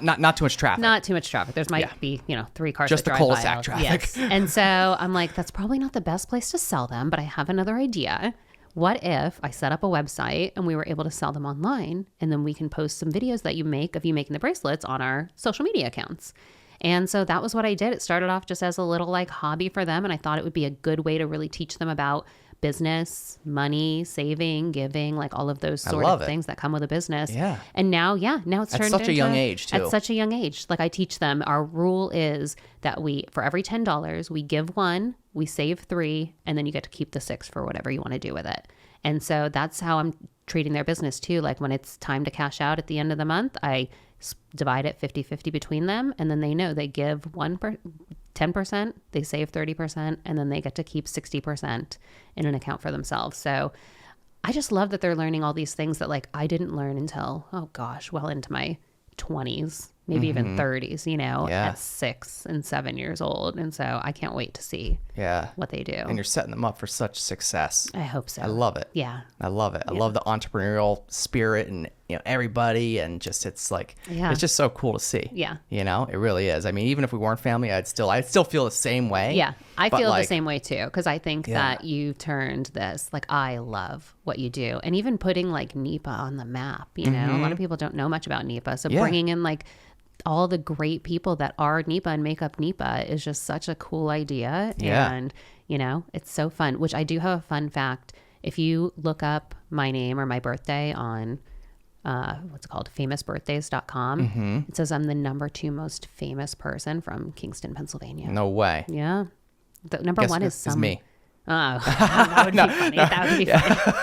Not too much traffic. Not too much traffic. There's might be, 3 cars Just that the drive cul-de-sac by. traffic. Yes. And so I'm like, that's probably not the best place to sell them, but I have another idea. What if I set up a website and we were able to sell them online, and then we can post some videos that you make of you making the bracelets on our social media accounts? And so that was what I did. It started off just as a little like hobby for them. And I thought it would be a good way to really teach them about business, money, saving, giving, like all of those sort love of it. things that come with a business. Yeah. And now it's At turned such a into, young age, too. At such a young age. Like I teach them, our rule is that for every $10, we give 1, we save 3, and then you get to keep the 6 for whatever you want to do with it. And so that's how I'm treating their business too. Like when it's time to cash out at the end of the month, I divide it 50-50 between them. And then they know they give 10%, they save 30%, and then they get to keep 60% in an account for themselves. So I just love that they're learning all these things that like I didn't learn until, well into my 20s, maybe even 30s, Yeah. at 6 and 7 years old. And so I can't wait to see Yeah. what they do. And you're setting them up for such success. I hope so. I love it. Yeah. I love it. I love the entrepreneurial spirit and everybody, and just it's like it's just so cool to see. Yeah. It really is. I mean, even if we weren't family, I'd still feel the same way. Yeah, I But, feel the like, same way too, because I think that you turned this, like I love what you do. And even putting like NEPA on the map, a lot of people don't know much about NEPA. So Yeah. bringing in like all the great people that are NEPA and make up NEPA is just such a cool idea. Yeah. And, it's so fun, which I do have a fun fact. If you look up my name or my birthday on what's it called, famousbirthdays.com, it says I'm the number 2 most famous person from Kingston, Pennsylvania. No way. Yeah. The number Guess 1 is it's me. Oh, that would be funny. That would be funny.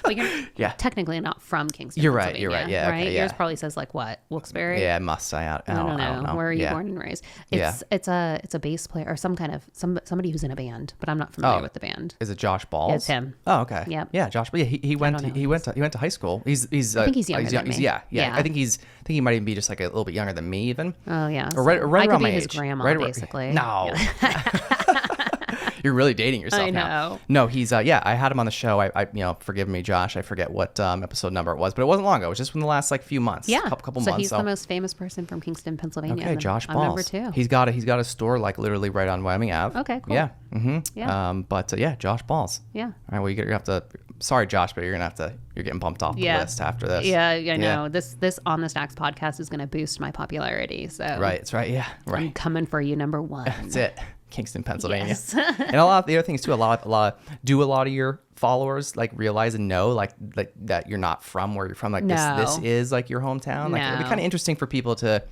Well, you're Yeah. technically not from Kingston. You're right. You're right. Yeah. Right. Okay, yeah. Yours probably says like what? Wilkes-barre? Yeah, it must. I don't know. Where are you Yeah. born and raised? Yeah. It's a bass player or somebody who's in a band, but I'm not familiar with the band. Is it Josh Balls? It's him. Oh, okay. Yep. Yeah, Josh. Yeah, he went don't know. he went to high school. He's I think he's younger than me. Yeah. Yeah. I think he might even be just like a little bit younger than me even. Oh yeah. Or right I around could be my his age. grandma, Right basically. No. You're really dating yourself I now. know. No, he's I had him on the show. I forgive me, Josh. I forget what episode number it was, but it wasn't long ago. It was just in the last like few months. Yeah. Couple so months. He's the most famous person from Kingston, Pennsylvania. Okay, and Josh I'm Balls. number 2. He's got a store like literally right on Wyoming Ave. Okay, cool. Yeah. Mm-hmm. Yeah. But yeah, Josh Balls. Yeah. All right. Well, you're gonna have to. Sorry, Josh, but you're getting bumped off the list after this. Yeah, I know. This On the Stacks podcast is going to boost my popularity. So Right. That's right. Yeah. Right. I'm coming for you, number 1. That's it. Kingston, Pennsylvania. Yes. And a lot of the other things too. A lot of your followers like realize and know like that you're not from where you're from. Like this is like your hometown. Like it'd be kind of interesting for people to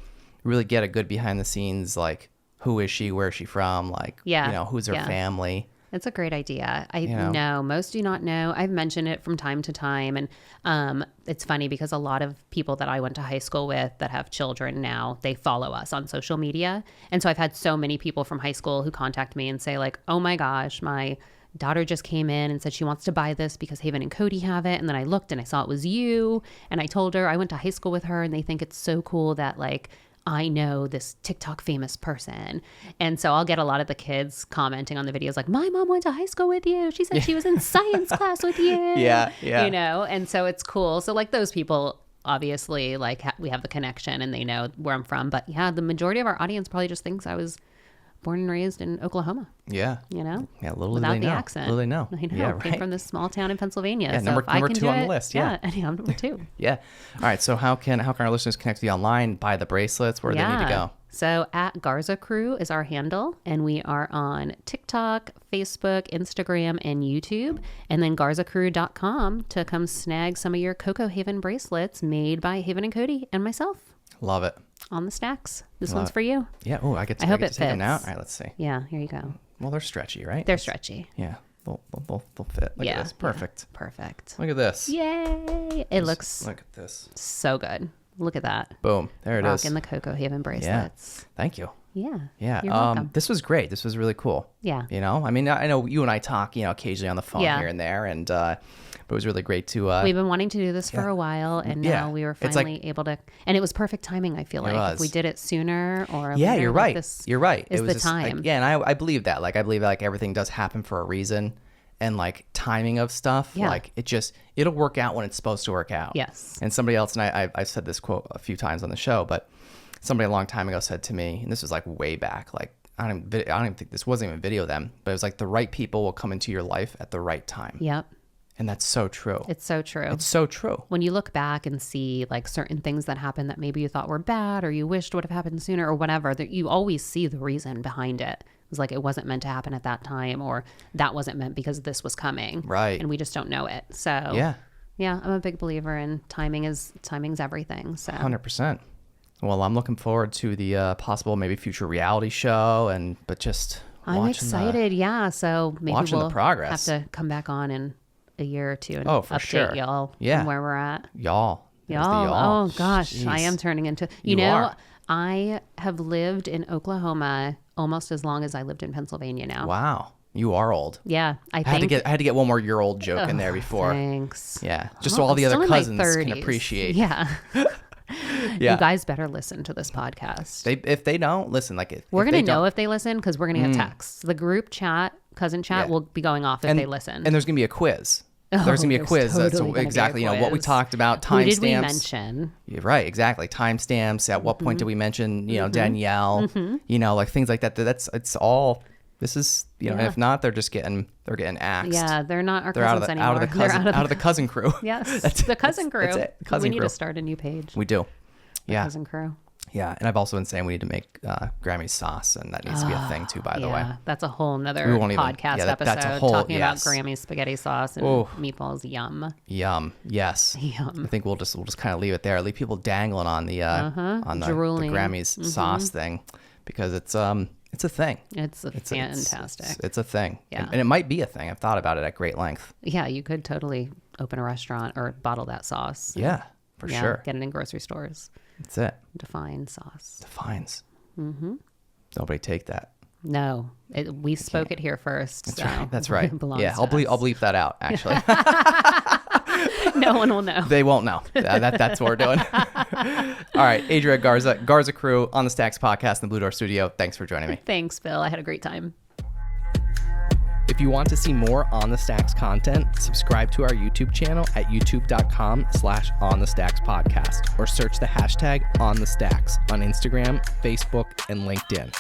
really get a good behind the scenes. Like who is she? Where is she from? Like who's her family? It's a great idea. I know most do not know. I've mentioned it from time to time. And it's funny because a lot of people that I went to high school with that have children now, they follow us on social media. And so I've had so many people from high school who contact me and say like, oh my gosh, my daughter just came in and said she wants to buy this because Haven and Koti have it. And then I looked and I saw it was you. And I told her I went to high school with her and they think it's so cool that like, I know this TikTok famous person. And so I'll get a lot of the kids commenting on the videos like, my mom went to high school with you. She said she was in science class with you. Yeah. And so it's cool. So like those people, obviously, like we have the connection and they know where I'm from. But yeah, the majority of our audience probably just thinks I was born and raised in Oklahoma. Yeah. Yeah, little without do they the know. accent. Little they know. I know. Yeah, right. Came from this small town in Pennsylvania. Yeah, so number if I can 2 do on the it, list. Yeah. I'm number 2. Yeah. All right. So how can our listeners connect with you online? Buy the bracelets? Where do they need to go? So at garzacrew is our handle, and we are on TikTok, Facebook, Instagram, and YouTube. And then garzacrew.com to come snag some of your Cocoa Haven bracelets made by Haven and Koti and myself. Love it. On the stacks. This one's for you. Yeah. Oh, I hope get it to take them now. fits. All right. Let's see. Yeah, here you go. Well, they're stretchy, right? They're stretchy. Yeah. They'll fit. Look at this. Perfect. Yeah, perfect. Look at this. Yay. It looks Look at this. so good. Look at that. Boom. There it is. Rocking the Cocoa Haven bracelets. Thank you. Yeah. Yeah. You're welcome. This was great. This was really cool. Yeah. I mean, I know you and I talk, occasionally on the phone here and there, and but it was really great to. We've been wanting to do this for a while, and now we were finally able to. And it was perfect timing. I feel like if we did it sooner or later, you're right. This You're right. Is it was the time? Like, and I believe that. Like I believe that, like everything does happen for a reason, and like timing of stuff, like it'll work out when it's supposed to work out. Yes. And somebody else, and I said this quote a few times on the show, but somebody a long time ago said to me, and this was like way back, like I don't even think this wasn't even video then, but it was like the right people will come into your life at the right time. Yep. And that's so true. It's so true. It's so true. When you look back and see like certain things that happened that maybe you thought were bad or you wished would have happened sooner or whatever, that you always see the reason behind it. It was like it wasn't meant to happen at that time, or that wasn't meant because this was coming. Right. And we just don't know it. So yeah, I'm a big believer in timing's everything. So 100%. Well, I'm looking forward to the possible maybe future reality show, I'm excited. So maybe watching we'll the progress. have to come back on in a year or two and for update sure. y'all Yeah. on where we're at. Y'all. There's the y'all. Oh gosh, Jeez. I am turning into. You are. I have lived in Oklahoma almost as long as I lived in Pennsylvania now. Wow. You are old. Yeah, I had think I had to get one more year old joke in there before. Thanks. Yeah. Just so all the other cousins can appreciate. Yeah. Yeah. You guys better listen to this podcast. If they don't listen, like we're gonna know if they listen because we're gonna get texts. The group chat, cousin chat, will be going off if they listen. And there's gonna be a quiz. There's gonna be a quiz. That's totally exactly what we talked about. Who did we Timestamps. mention? Yeah, right, exactly. Timestamps. At what point did we mention? Danielle. Like things like that. It's all. This is and if not, they're getting axed. Yeah, they're not our They're cousins anymore. out of the cousin crew. Yes, the cousin crew. That's it. Cousin we need crew. to start a new page. We do. Yeah. Cousin crew. Yeah, and I've also been saying we need to make Grammy's sauce, and that needs to be a thing too. By the way, that's a whole nother We won't even- podcast yeah, episode that's a whole- talking about yes. Grammy spaghetti sauce and Ooh. meatballs. Yum. Yum. Yes. Yum. I think we'll just kind of leave it there. Leave people dangling on the Drooling. Grammy's sauce thing, because it's a thing. It's fantastic. It's a thing. Yeah. And it might be a thing. I've thought about it at great length. Yeah, you could totally open a restaurant or bottle that sauce. Yeah, for sure. Get it in grocery stores. That's it. Define sauce. Defines. Mm-hmm. Nobody take that. No, we spoke it here first. That's so right. That's right. it belongs Yeah, to I'll bleep us. that out, actually. No one will know. They won't know. That's what we're doing. All right. Adrea Garza, Garzacrew on the Stacks podcast in the Blue Door Studio. Thanks for joining me. Thanks, Phil. I had a great time. If you want to see more On the Stacks content, subscribe to our YouTube channel at youtube.com/onthestackspodcast or search the hashtag OnTheStacks on Instagram, Facebook, and LinkedIn.